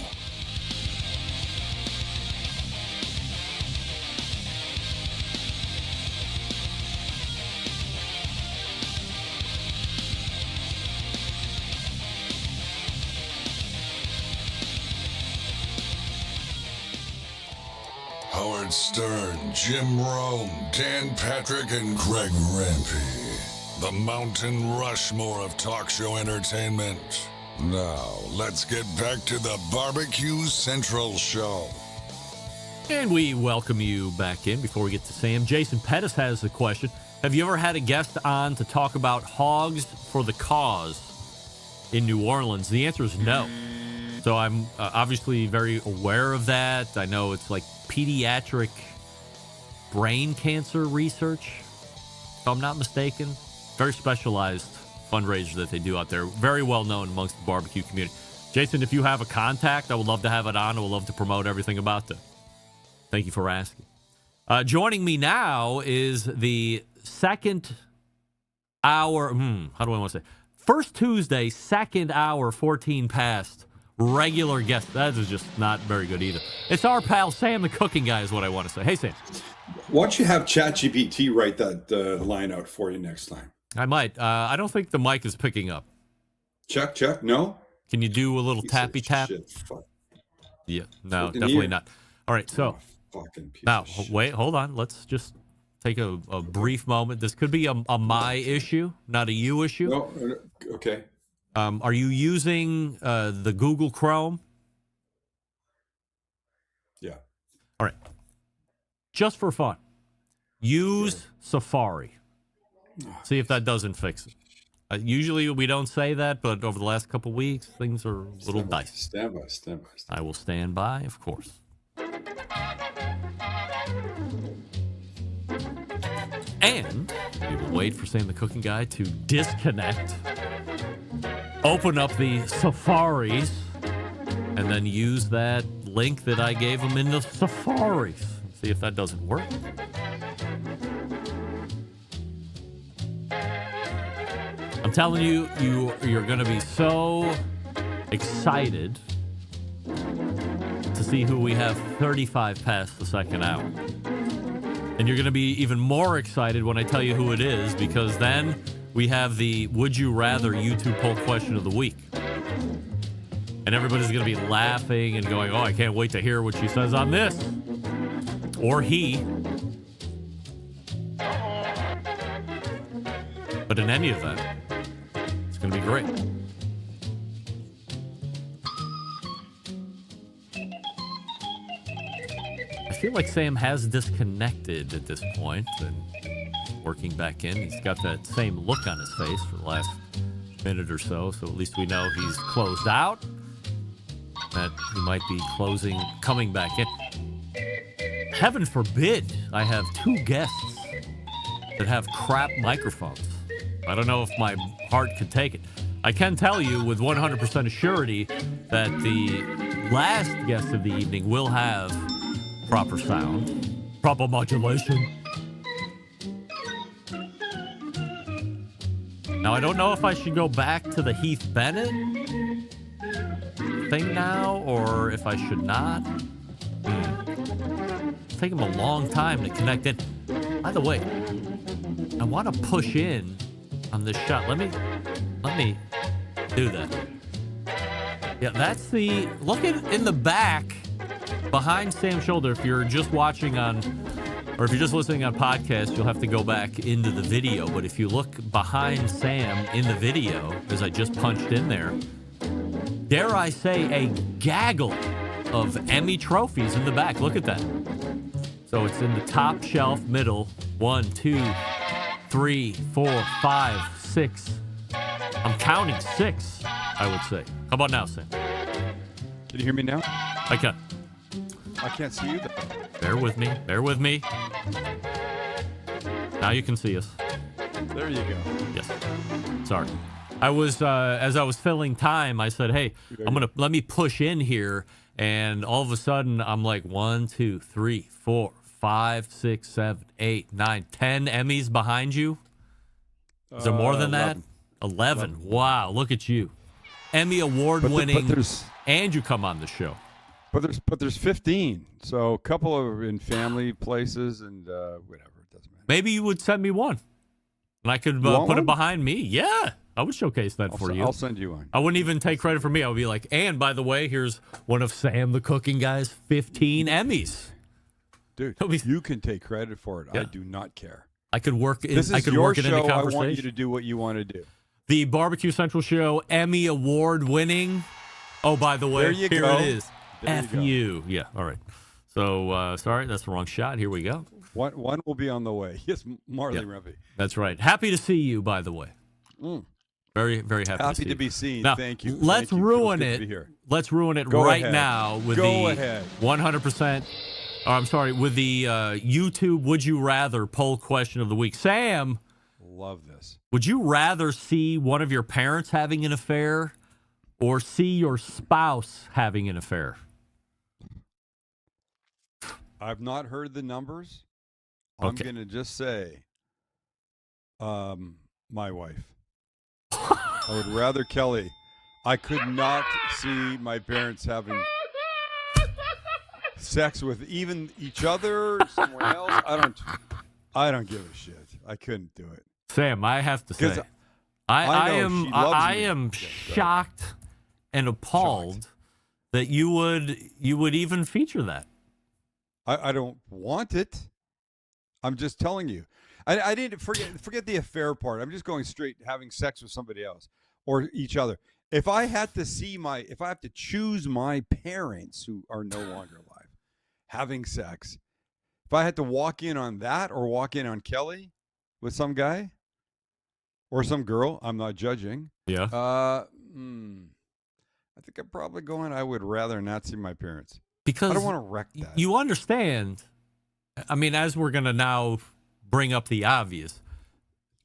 Howard Stern, Jim Rome, Dan Patrick, and Greg Rempe. The Mountain Rushmore of talk show entertainment. Now, let's get back to the Barbecue Central Show. And we welcome you back in. Before we get to Sam, Jason Pettis has a question. Have you ever had a guest on to talk about Hogs for the Cause in New Orleans? The answer is no. So I'm obviously very aware of that. I know it's like pediatric brain cancer research, if I'm not mistaken. Very specialized fundraiser that they do out there. Very well known amongst the barbecue community. Jason, if you have a contact, I would love to have it on. I would love to promote everything about that. Thank you for asking. Joining me now is the second hour. How do I want to say? First Tuesday, second hour, 14 past. Regular guest. That is just not very good either. It's our pal Sam the cooking guy is what I want to say. Hey, Sam. Why don't you have ChatGPT write that line out for you next time? I might. I don't think the mic is picking up. Check. No? Can you do a little tappy tap? Shit, fuck. Yeah. No, Fucking definitely ear. not. All right. So now, wait, hold on. Let's just take a brief moment. This could be a my issue, not a you issue. No, okay. Are you using the Google Chrome? Yeah. All right. Just for fun, use Safari. See if that doesn't fix it. Usually we don't say that, but over the last couple of weeks, things are a little dicey. Stand by. I will stand by, of course. And we will wait for Sam the cooking guy to disconnect, open up the Safaris, and then use that link that I gave him in the Safaris. See if that doesn't work. I'm telling you, you're going to be so excited to see who we have 35 past the second hour. And you're going to be even more excited when I tell you who it is, because then we have the Would You Rather YouTube poll question of the week. And everybody's going to be laughing and going, oh, I can't wait to hear what she says on this. Or he. But in any event, it's going to be great. I feel like Sam has disconnected at this point and working back in. He's got that same look on his face for the last minute or so, so at least we know he's closed out, that he might be coming back in. Heaven forbid I have two guests that have crap microphones. I don't know if my heart could take it. I can tell you with 100% assurity that the last guest of the evening will have proper sound, proper modulation. Now, I don't know if I should go back to the Heath Bennett thing now, or if I should not. It's taken him a long time to connect in. By the way, I want to push in on this shot. Let me do that. Yeah, that's the look in the back behind Sam's shoulder. If you're just watching on, or if you're just listening on podcast, you'll have to go back into the video. But if you look behind Sam in the video, as I just punched in there, dare I say, a gaggle of Emmy trophies in the back. Look at that. So it's in the top shelf, middle. 1, 2, 3, 4, 5, 6. I'm counting 6, I would say. How about now, Sam? Can you hear me now? I can. I can't see you, though. Bear with me. Bear with me. Now you can see us. There you go. Yes. Sorry. I was, as I was filling time, I said, hey, let me push in here. And all of a sudden, I'm like 1, 2, 3, 4, 5, 6, 7, 8, 9, 10 Emmys behind you. Is there more than that? 11. Wow, look at you. Emmy award winning, and you come on the show. But there's 15. So a couple are in family places and whatever. It doesn't matter. Maybe you would send me one. And I could put it behind me. Yeah. I would showcase that for you. I'll send you one. I wouldn't even take credit for me. I would be like, and by the way, here's one of Sam the Cooking Guy's 15 Emmys. Dude, you can take credit for it. Yeah. I do not care. I could work in. This is I could your work it show. into conversation. I want you to do what you want to do. The Barbecue Central Show Emmy Award winning. Oh, by the way, here go. it is. There F you. Yeah. All right. So sorry, that's the wrong shot. Here we go. One will be on the way. Yes, Marleigh Rempe. That's right. Happy to see you, by the way. Very, very happy. Happy to, to be seen. Now, Thank you. Let's ruin it. Let's ruin it right ahead. now with Go the ahead. 100%. I'm sorry, with the YouTube Would You Rather poll question of the week. Sam, love this. Would you rather see one of your parents having an affair or see your spouse having an affair? I've not heard the numbers. Okay. I'm going to just say my wife. I would rather Kelly. I could not see my parents having sex with even each other or someone else. I don't give a shit. I couldn't do it. Sam, I have to say, I am shocked and appalled that you would even feature that. I don't want it. I'm just telling you. I didn't forget the affair part. I'm just going straight having sex with somebody else or each other. If I had to if I have to choose my parents who are no longer alive having sex, if I had to walk in on that or walk in on Kelly with some guy or some girl, I'm not judging. Yeah. I think I'm probably going. I would rather not see my parents because I don't want to wreck that. You understand? I mean, as we're going to now bring up the obvious.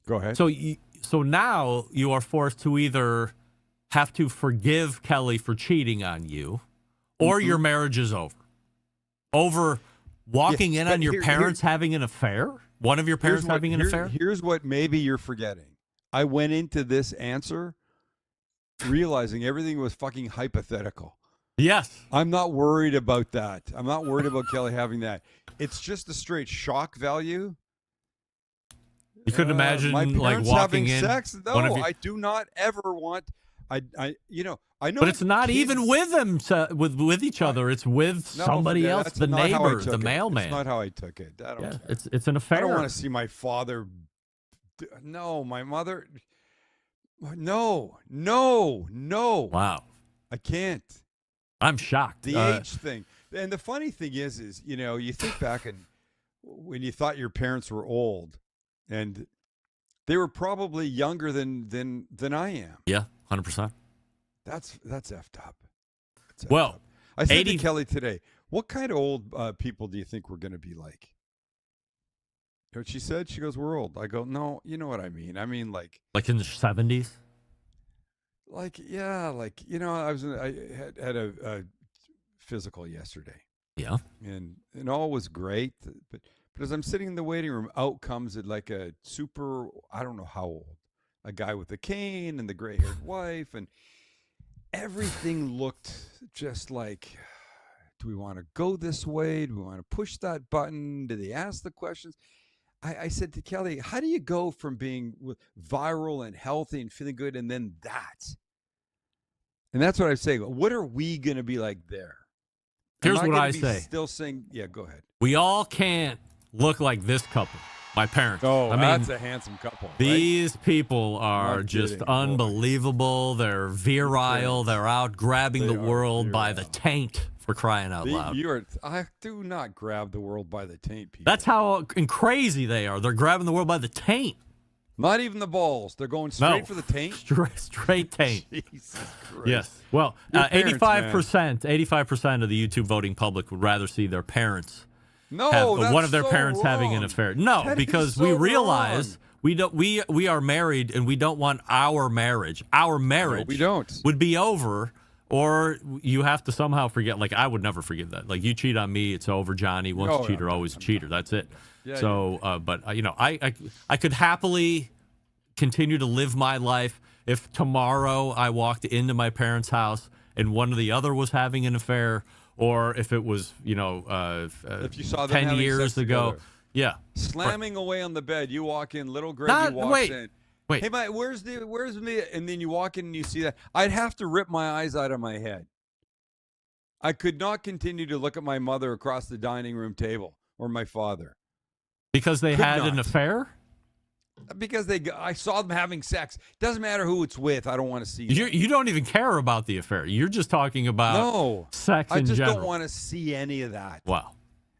Go ahead. So now you are forced to either have to forgive Kelly for cheating on you, or your marriage is over. Over walking in on your parents having an affair? One of your parents having an affair? Here's what maybe you're forgetting. I went into this answer realizing everything was fucking hypothetical. Yes. I'm not worried about that. I'm not worried about Kelly having that. It's just a straight shock value. You couldn't imagine my like parents walking having in. sex? No, I do not ever want. I know. But it's not kids, even with them with each other. It's with somebody else, the neighbor, the mailman. That's not how I took it. I don't care. It's an affair. I don't want to see my father. No, my mother. No. Wow. I can't. I'm shocked. The age thing. And the funny thing is, you think back and when you thought your parents were old, and they were probably younger than I am. Yeah, 100%. That's effed up. Well, I said to Kelly today, what kind of old people do you think we're going to be like? You know what she said? She goes, we're old. I go, no, you know what I mean. I mean, like in the 70s? Like, yeah, like, I had a physical yesterday. Yeah. And all was great. But as I'm sitting in the waiting room, out comes like a super, I don't know how old, a guy with a cane and the gray-haired wife. And everything looked just like, do we want to go this way? Do we want to push that button? Do they ask the questions? I said to Kelly, how do you go from being viral and healthy and feeling good and then that? And that's what I say. What are we going to be like there? Here's Am what gonna I be say. Still saying, yeah, go ahead. We all can't look like this couple, my parents. Oh, I mean, that's a handsome couple. These people are Not just kidding, unbelievable. They're virile. They're out grabbing the world by the taint, for crying out loud. I do not grab the world by the taint, people. That's how crazy they are. They're grabbing the world by the taint. Not even the balls. They're going straight for the taint. Straight taint. Jesus Christ. Yes. Well, Your parents, 85% of the YouTube voting public would rather see their parents No, have that's one of their so parents having an wrong. affair. No, That is because so we realize wrong. we are married and we don't want our marriage we don't. would be over, or you have to somehow forget. Like, I would never forgive that. Like, you cheat on me, it's over, Johnny. Once No, a cheater, no, always a cheater. That's it. Yeah, So, but I could happily continue to live my life if tomorrow I walked into my parents' house and one or the other was having an affair, or if it was, if you saw them 10 having years sex ago. together. Yeah. Slamming away on the bed. You walk in, little Greggy walks in. Wait. Hey, Mike, where's me? And then you walk in and you see that. I'd have to rip my eyes out of my head. I could not continue to look at my mother across the dining room table or my father. Because they Could had not. an affair? Because I saw them having sex. Doesn't matter who it's with. I don't want to see that. You don't even care about the affair. You're just talking about sex I in just general. don't want to see any of that. Wow.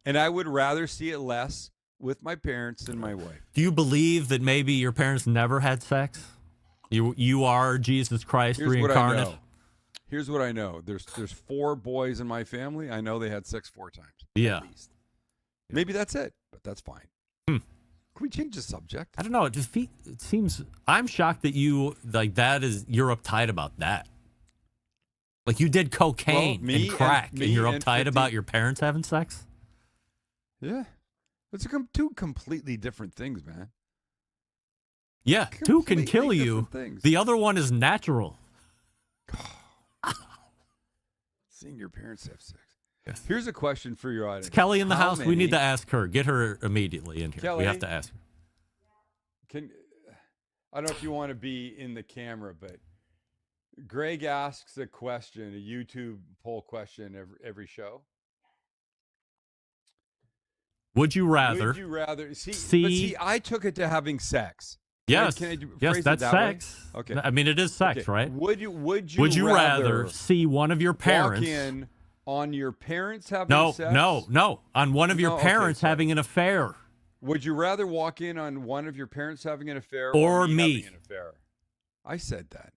And I would rather see it less with my parents than my wife. Do you believe that maybe your parents never had sex? You are Jesus Christ reincarnate? Here's what I know. There's 4 boys in my family. I know they had sex 4 times. Yeah. At least. Maybe that's it, but that's fine. Can we change the subject? I don't know. It seems I'm shocked that you're uptight about that. Like, you did cocaine and crack, and you're uptight about your parents having sex? Yeah. It's two completely different things, man. Yeah, two can kill you. Things. The other one is natural. Seeing your parents have sex. Yes. Here's a question for your audience. Is Kelly in the How house? many- We need to ask her. Get her immediately in here. Kelly, we have to ask her. I don't know if you want to be in the camera, but Greg asks a question, a YouTube poll question every show. Would you rather? Would you rather see? I took it to having sex. Yes. Can I yes, phrase that's it that way? sex. Okay. I mean, it is sex, Okay. right? Would you rather see one of your parents walk in on your parents having sex? No. On one of your No, okay, parents sorry. having an affair. Would you rather walk in on one of your parents having an affair Or me? having an affair? I said that.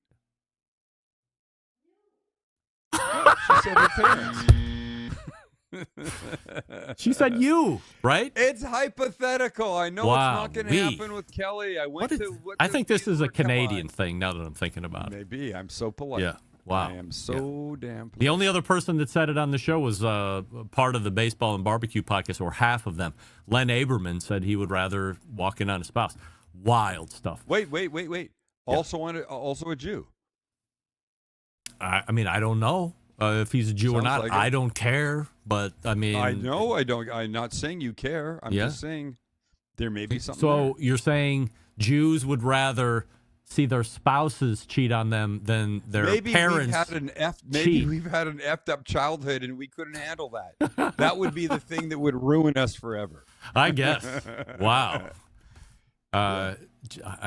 She said her parents. She said you, right? It's hypothetical. I know it's not going to happen with Kelly. I think this is a Canadian thing now that I'm thinking about it. Maybe. I'm so polite. Yeah. Wow. I am so damn polite. The only other person that said it on the show was part of the Baseball and Barbecue podcast, or half of them. Len Aberman said he would rather walk in on a spouse. Wild stuff. Wait. Yeah. Also a Jew. I mean, I don't know if he's a Jew or Sounds not. like it. I don't care, but I mean, I know I don't. I'm not saying you care. I'm Yeah. just saying there may be something. So you're saying Jews would rather see their spouses cheat on them than their parents cheat. We've had an effed up childhood and we couldn't handle that. That would be the thing that would ruin us forever. I guess. Wow. I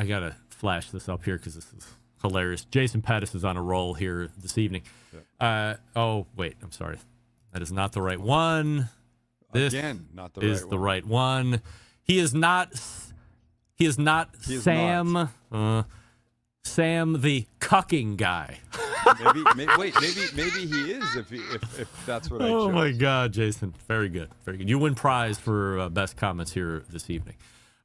gotta flash this up here because this is hilarious. Jason Pettis is on a roll here this evening. Oh wait, I'm sorry. That is not the right one. This Again, not the is right the one. right one. He is not. He is not He is Sam. Sam the cucking guy. maybe he is if that's what I chose. Oh my God, Jason! Very good, very good. You win prize for best comments here this evening.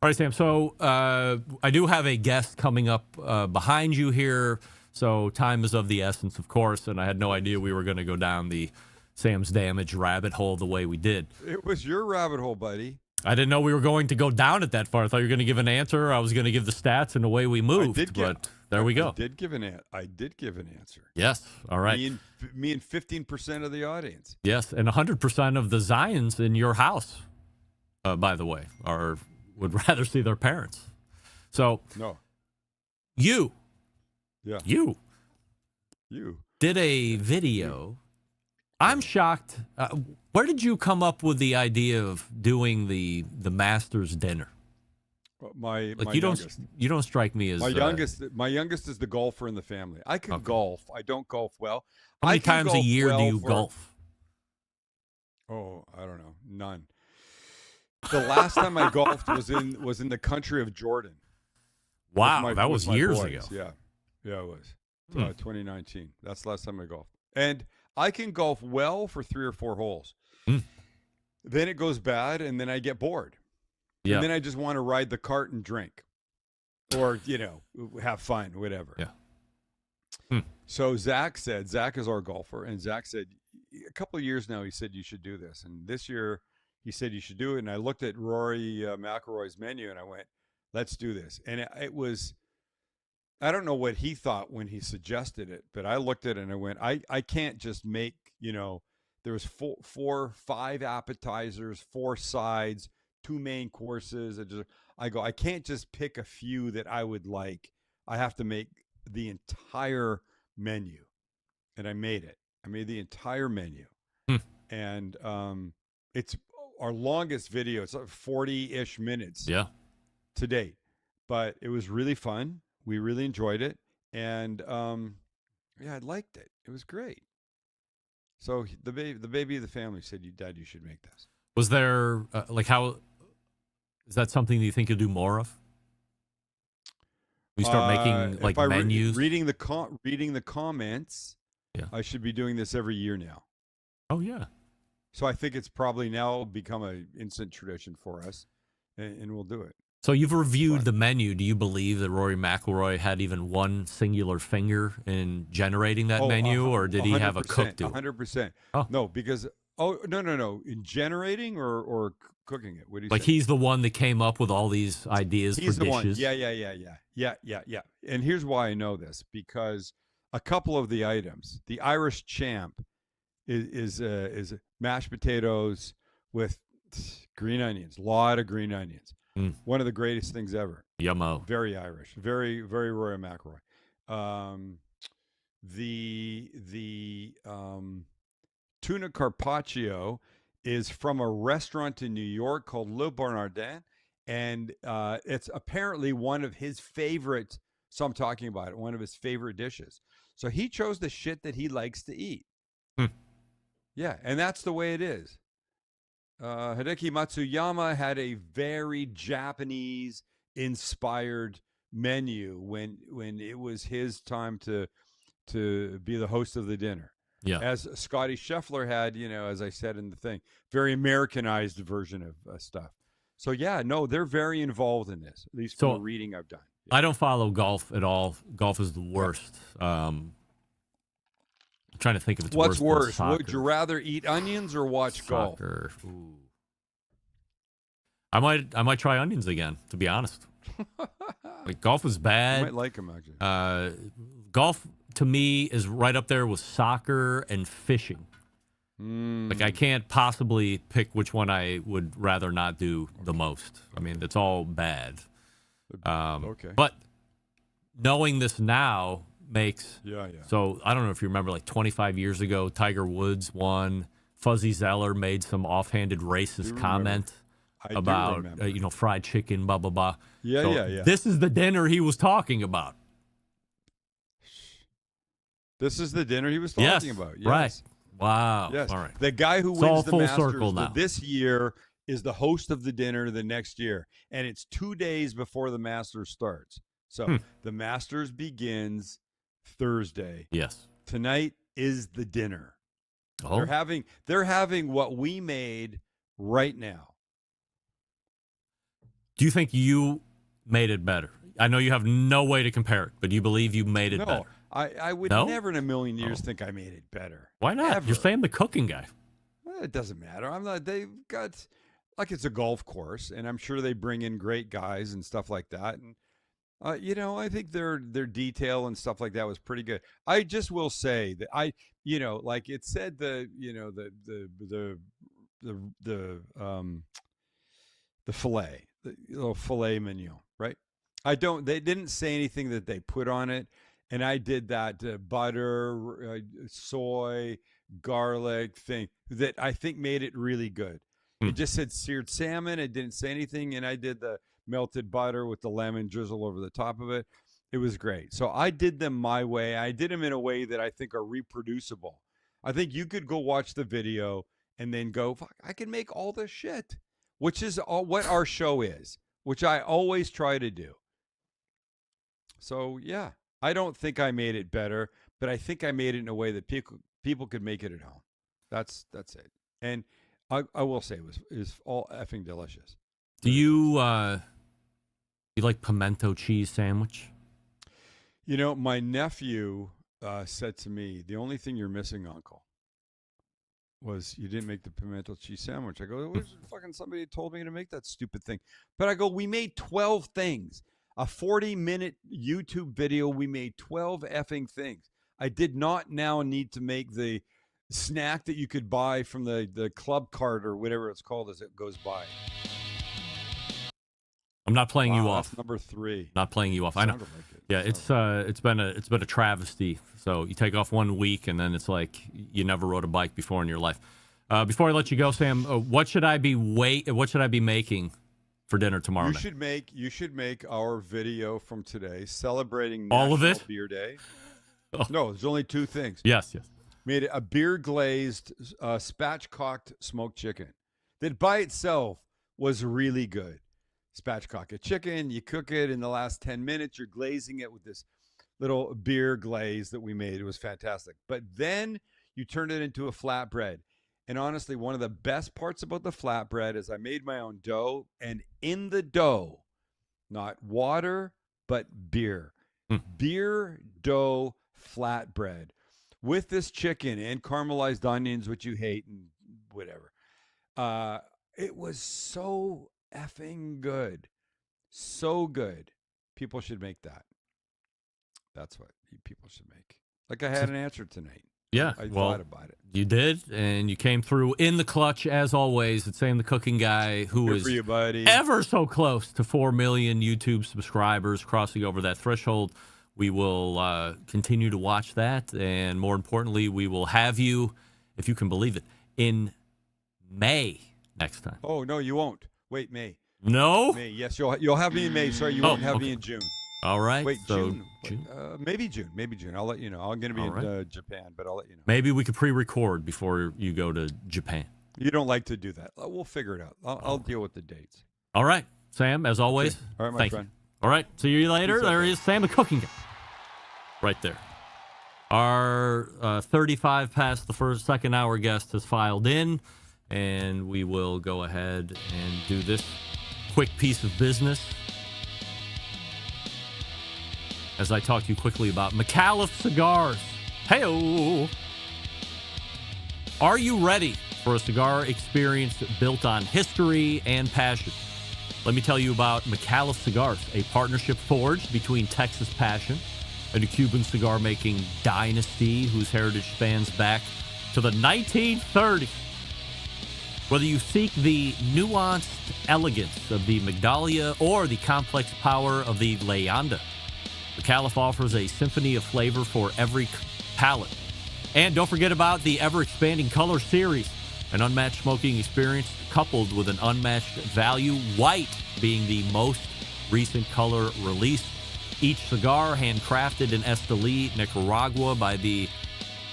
All right, Sam. So I do have a guest coming up behind you here. So time is of the essence, of course, and I had no idea we were going to go down the Sam's Damage rabbit hole the way we did. It was your rabbit hole, buddy. I didn't know we were going to go down it that far. I thought you were going to give an answer. I was going to give the stats, and away we moved. But there we go. I did give an answer. Yes. All right. Me and 15% of the audience. Yes, and 100% of the Zions in your house, by the way, would rather see their parents. So No. you Yeah. you You. did a video. I'm shocked. Where did you come up with the idea of doing the Masters dinner? My youngest. You don't strike me as my youngest. My youngest is the golfer in the family. I can golf. I don't golf well. How many times a year do you golf? Oh, I don't know. None. The last time I golfed was in the country of Jordan. Wow, that was years boys. ago. Yeah, it was 2019. That's the last time I golfed, and I can golf well for 3 or 4 holes. Then it goes bad, and then I get bored. Yeah. And then I just want to ride the cart and drink, or have fun, whatever. Yeah. So Zach is our golfer, and Zach said a couple of years now he said you should do this, and this year he said you should do it. And I looked at Rory McIlroy's menu, and I went, let's do this. And it was, I don't know what he thought when he suggested it, but I looked at it and I went, I can't just make, there was 5 appetizers, 4 sides, 2 main courses. I can't just pick a few that I would like. I have to make the entire menu. And I made it. I made the entire menu. And it's our longest video. It's like 40-ish minutes. Yeah. To date. But it was really fun. We really enjoyed it. And I liked it. It was great. So the baby of the family said, Dad, you should make this. Was there how is that something that you think you'll do more of? We start making menus. Reading the comments. Yeah. I should be doing this every year now. Oh yeah. So I think it's probably now become an instant tradition for us, and we'll do it. So you've reviewed the menu. Do you believe that Rory McIlroy had even one singular finger in generating that menu, or did he have a cook do it? 100%. Oh. No, because no. In generating or cooking it. What do you say? He's the one that came up with all these ideas He's for the dishes. One. Yeah. And here's why I know this, because a couple of the items, the Irish champ is mashed potatoes with green onions, a lot of green onions. One of the greatest things ever. Yummo. Very Irish. Very, very Rory McIlroy. The tuna carpaccio is from a restaurant in New York called Le Bernardin, and it's apparently one of his favorite. So I'm talking about it. One of his favorite dishes. So he chose the shit that he likes to eat. Yeah, and that's the way it is. Hideki Matsuyama had a very Japanese-inspired menu when it was his time to be the host of the dinner. Yeah. As Scotty Scheffler had, as I said in the thing, very Americanized version of stuff. So yeah, no, they're very involved in this. At least from the reading I've done. Yeah. I don't follow golf at all. Golf is the worst. I'm trying to think if it's What's worse. Would you rather eat onions or watch golf? Ooh. I might try onions again, to be honest. Golf is bad. You might like them, actually. Golf, to me, is right up there with soccer and fishing. I can't possibly pick which one I would rather not do the most. I mean, it's all bad. Okay. But knowing this now makes... Yeah. So, I don't know if you remember, 25 years ago, Tiger Woods won. Fuzzy Zeller made some offhanded racist comment about fried chicken, blah, blah, blah. Yeah. This is the dinner he was talking about. This is the dinner he was talking about. Yes. Right. Wow. Yes. All right. The guy who It's wins all the full Masters circle now. this year is the host of the dinner the next year. And it's 2 days before the Masters starts. So the Masters begins Thursday. Yes. Tonight is the dinner. Oh. They're having what we made right now. Do you think you made it better? I know you have no way to compare it, but you believe you made it better? I would never in a million years think I made it better. Why not? Ever. You're saying the cooking guy. Well, it doesn't matter. I'm not. They've got it's a golf course, and I'm sure they bring in great guys and stuff like that. And I think their detail and stuff like that was pretty good. I just will say that like it said the fillet, little filet mignon, right? I don't. They didn't say anything that they put on it, and I did that butter, soy, garlic thing that I think made it really good. It just said seared salmon. It didn't say anything, and I did the melted butter with the lemon drizzle over the top of it. It was great. So I did them my way. I did them in a way that I think are reproducible. I think you could go watch the video and then go, fuck, I can make all this shit, which is what our show is, which I always try to do. So, yeah, I don't think I made it better, but I think I made it in a way that people could make it at home. That's it. And I will say it was all effing delicious. Do you like pimento cheese sandwich? You know, my nephew said to me, the only thing you're missing, Uncle, was you didn't make the pimento cheese sandwich. I go, fucking somebody told me to make that stupid thing. But I go, we made 12 things. A 40-minute YouTube video, we made 12 effing things. I did not now need to make the snack that you could buy from the club cart or whatever it's called as it goes by. I'm not playing you off. That's number 3. Not playing you off. I know. Like it. Yeah, it's been a travesty. So you take off 1 week, and then it's like you never rode a bike before in your life. Before I let you go, Sam, what should I be making for dinner tomorrow night? You should make our video from today celebrating all of National it? Beer Day. Oh. No, there's only 2 things. Yes. Made a beer glazed spatchcocked smoked chicken that by itself was really good. Spatchcock a chicken, you cook it in the last 10 minutes, you're glazing it with this little beer glaze that we made. It was fantastic. But then you turn it into a flatbread. And honestly, one of the best parts about the flatbread is I made my own dough, and in the dough, not water, but beer. Beer dough flatbread with this chicken and caramelized onions, which you hate and whatever. It was so effing good. So good. People should make that. That's what people should make. Like I had an answer tonight. Yeah, I thought about it. You did, and you came through in the clutch as always. It's Sam the Cooking Guy, who Good is for you, buddy. ever so close to 4 million YouTube subscribers, crossing over that threshold. We will continue to watch that, and more importantly, we will have you, if you can believe it, in May next time. Oh, no, you won't. Wait, May. No? May, yes, you'll have me in May. Sorry, you won't have me in June. All right. Wait, so June. Maybe June. I'll let you know. I'm going to be in Japan, but I'll let you know. Maybe we could pre-record before you go to Japan. You don't like to do that. We'll figure it out. I'll deal with the dates. All right, Sam, as always. Okay. All right, my thank friend. You. All right, see you later. Peace out, There man. is Sam the Cooking Guy. Right there. Our 35 past the second hour guest has filed in, and we will go ahead and do this quick piece of business as I talk to you quickly about McAuliffe Cigars. Hey-o! Are you ready for a cigar experience built on history and passion? Let me tell you about McAuliffe Cigars, a partnership forged between Texas passion and a Cuban cigar-making dynasty whose heritage spans back to the 1930s. Whether you seek the nuanced elegance of the Magdalia or the complex power of the Leyenda, McAuliffe offers a symphony of flavor for every palate. And don't forget about the ever-expanding color series, an unmatched smoking experience coupled with an unmatched value, white being the most recent color release. Each cigar handcrafted in Esteli, Nicaragua by the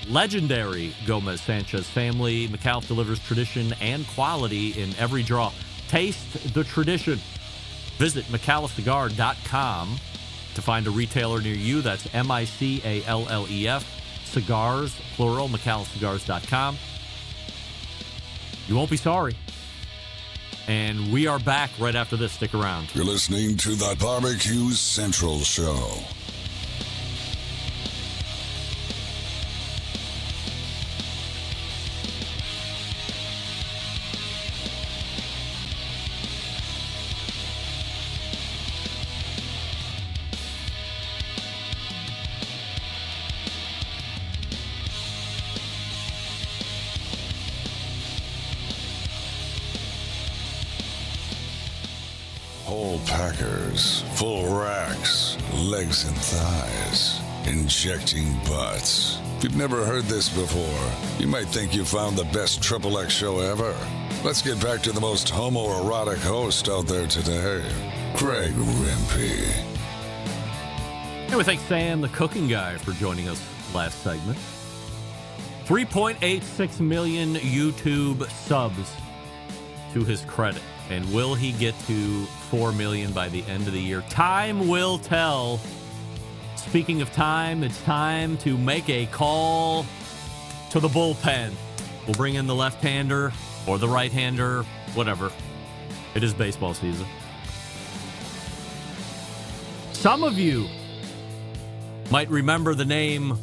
legendary Gomez Sanchez family. McAuliffe delivers tradition and quality in every draw. Taste the tradition. Visit McAuliffeCigar.com to find a retailer near you. That's MICALLEF. Cigars, plural, McAuliffeCigars.com. You won't be sorry. And we are back right after this. Stick around. You're listening to the Barbecue Central Show. Whole packers, full racks, legs and thighs, injecting butts. If you've never heard this before, you might think you found the best XXX show ever. Let's get back to the most homoerotic host out there today, Greg Rempe. And we thank Sam, the cooking guy, for joining us last segment. 3.86 million YouTube subs to his credit. And will he get to 4 million by the end of the year? Time will tell. Speaking of time, it's time to make a call to the bullpen. We'll bring in the left-hander or the right-hander, whatever. It is baseball season. Some of you might remember the name.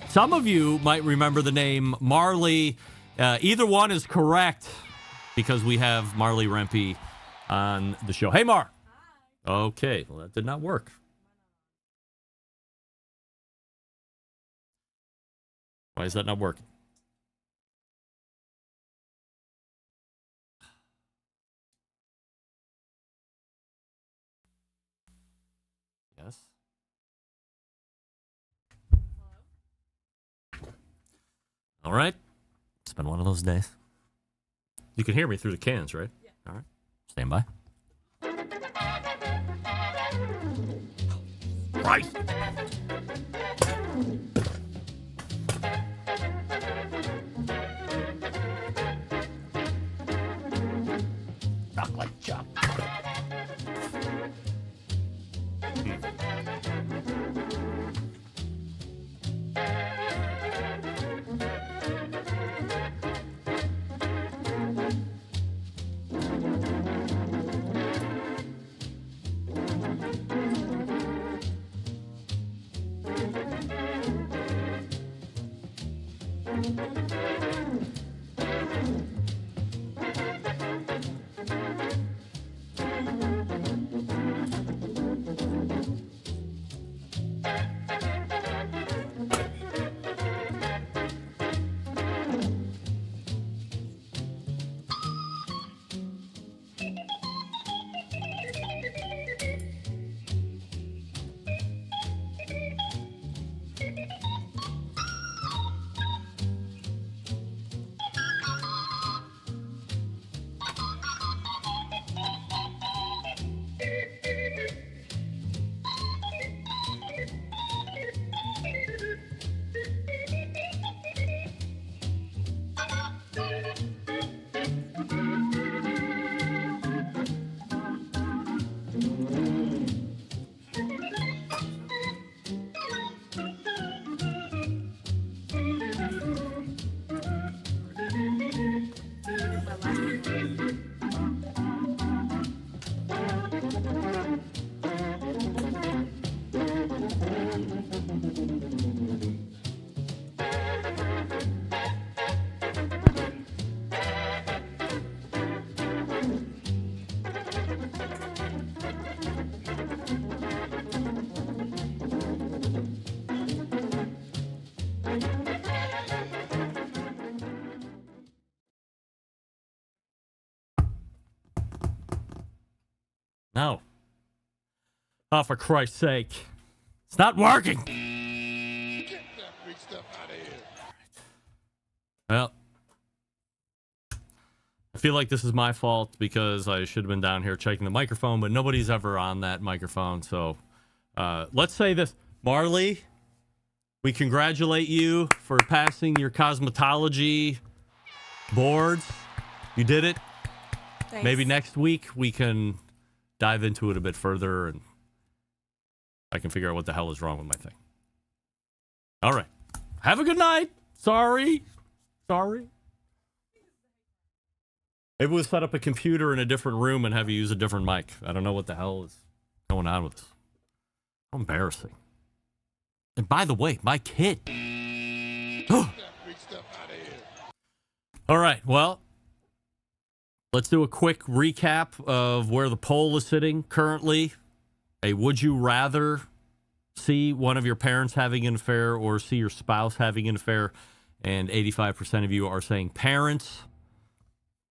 Some of you might remember the name Marleigh. Either one is correct because we have Marleigh Rempe on the show. Hey, Mar. Hi. Okay, well, that did not work. Why is that not working? Yes. All right. It's been one of those days. You can hear me through the cans, right? Yeah. All right. Stand by. Right. Chocolate chop. No. Oh, for Christ's sake. It's not working. Get that free stuff out of here. Well, I feel like this is my fault because I should have been down here checking the microphone, but nobody's ever on that microphone. So let's say this. Marleigh, we congratulate you for passing your cosmetology boards. You did it. Thanks. Maybe next week we can dive into it a bit further and I can figure out what the hell is wrong with my thing. All right. Have a good night. Sorry. Maybe we'll set up a computer in a different room and have you use a different mic. I don't know what the hell is going on with this. How embarrassing. And by the way, my kid. All right. Well, let's do a quick recap of where the poll is sitting currently. Would you rather see one of your parents having an affair or see your spouse having an affair? And 85% of you are saying parents.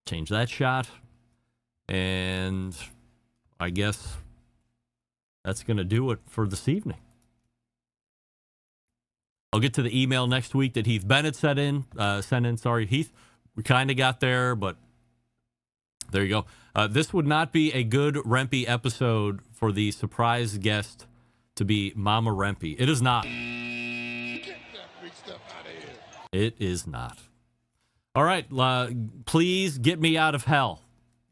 Change that shot. And I guess that's going to do it for this evening. I'll get to the email next week that Heath Bennett sent in. Sorry, Heath. We kind of got there, but there you go. This would not be a good Rempe episode for the surprise guest to be Mama Rempe. It is not. Get that big stuff out of here. It is not. All right. Please get me out of hell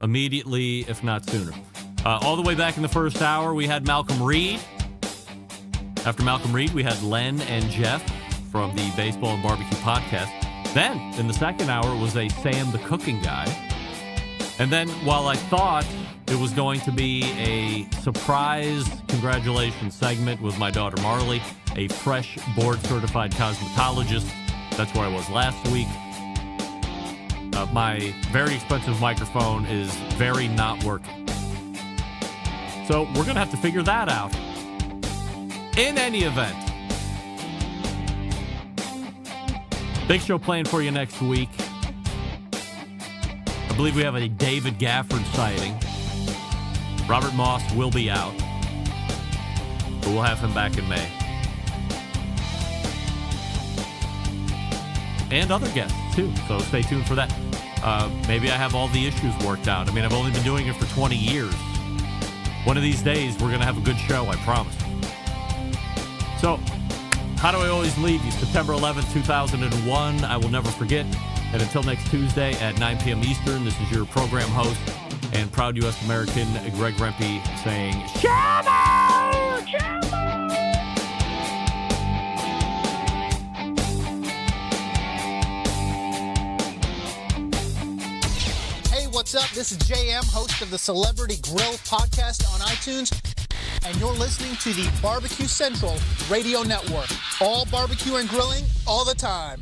immediately, if not sooner. All the way back in the first hour, we had Malcom Reed. After Malcom Reed, we had Len and Jeff from the Baseball and Barbecue podcast. Then, in the second hour, was a Sam the Cooking Guy. And then, while I thought it was going to be a surprise congratulations segment with my daughter Marleigh, a fresh board-certified cosmetologist, that's where I was last week. My very expensive microphone is very not working. So we're going to have to figure that out. In any event, big show planned for you next week. I believe we have a David Gafford sighting. Robert Moss will be out, but we'll have him back in May. And other guests, too, so stay tuned for that. Maybe I have all the issues worked out. I mean, I've only been doing it for 20 years. One of these days, we're going to have a good show, I promise. So, how do I always leave you? September 11th, 2001. I will never forget. And until next Tuesday at 9 p.m. Eastern, this is your program host and proud U.S. American, Greg Rempe, saying, Shabba! Shabba! Hey, what's up? This is JM, host of the Celebrity Grill podcast on iTunes. And you're listening to the Barbecue Central Radio Network. All barbecue and grilling, all the time.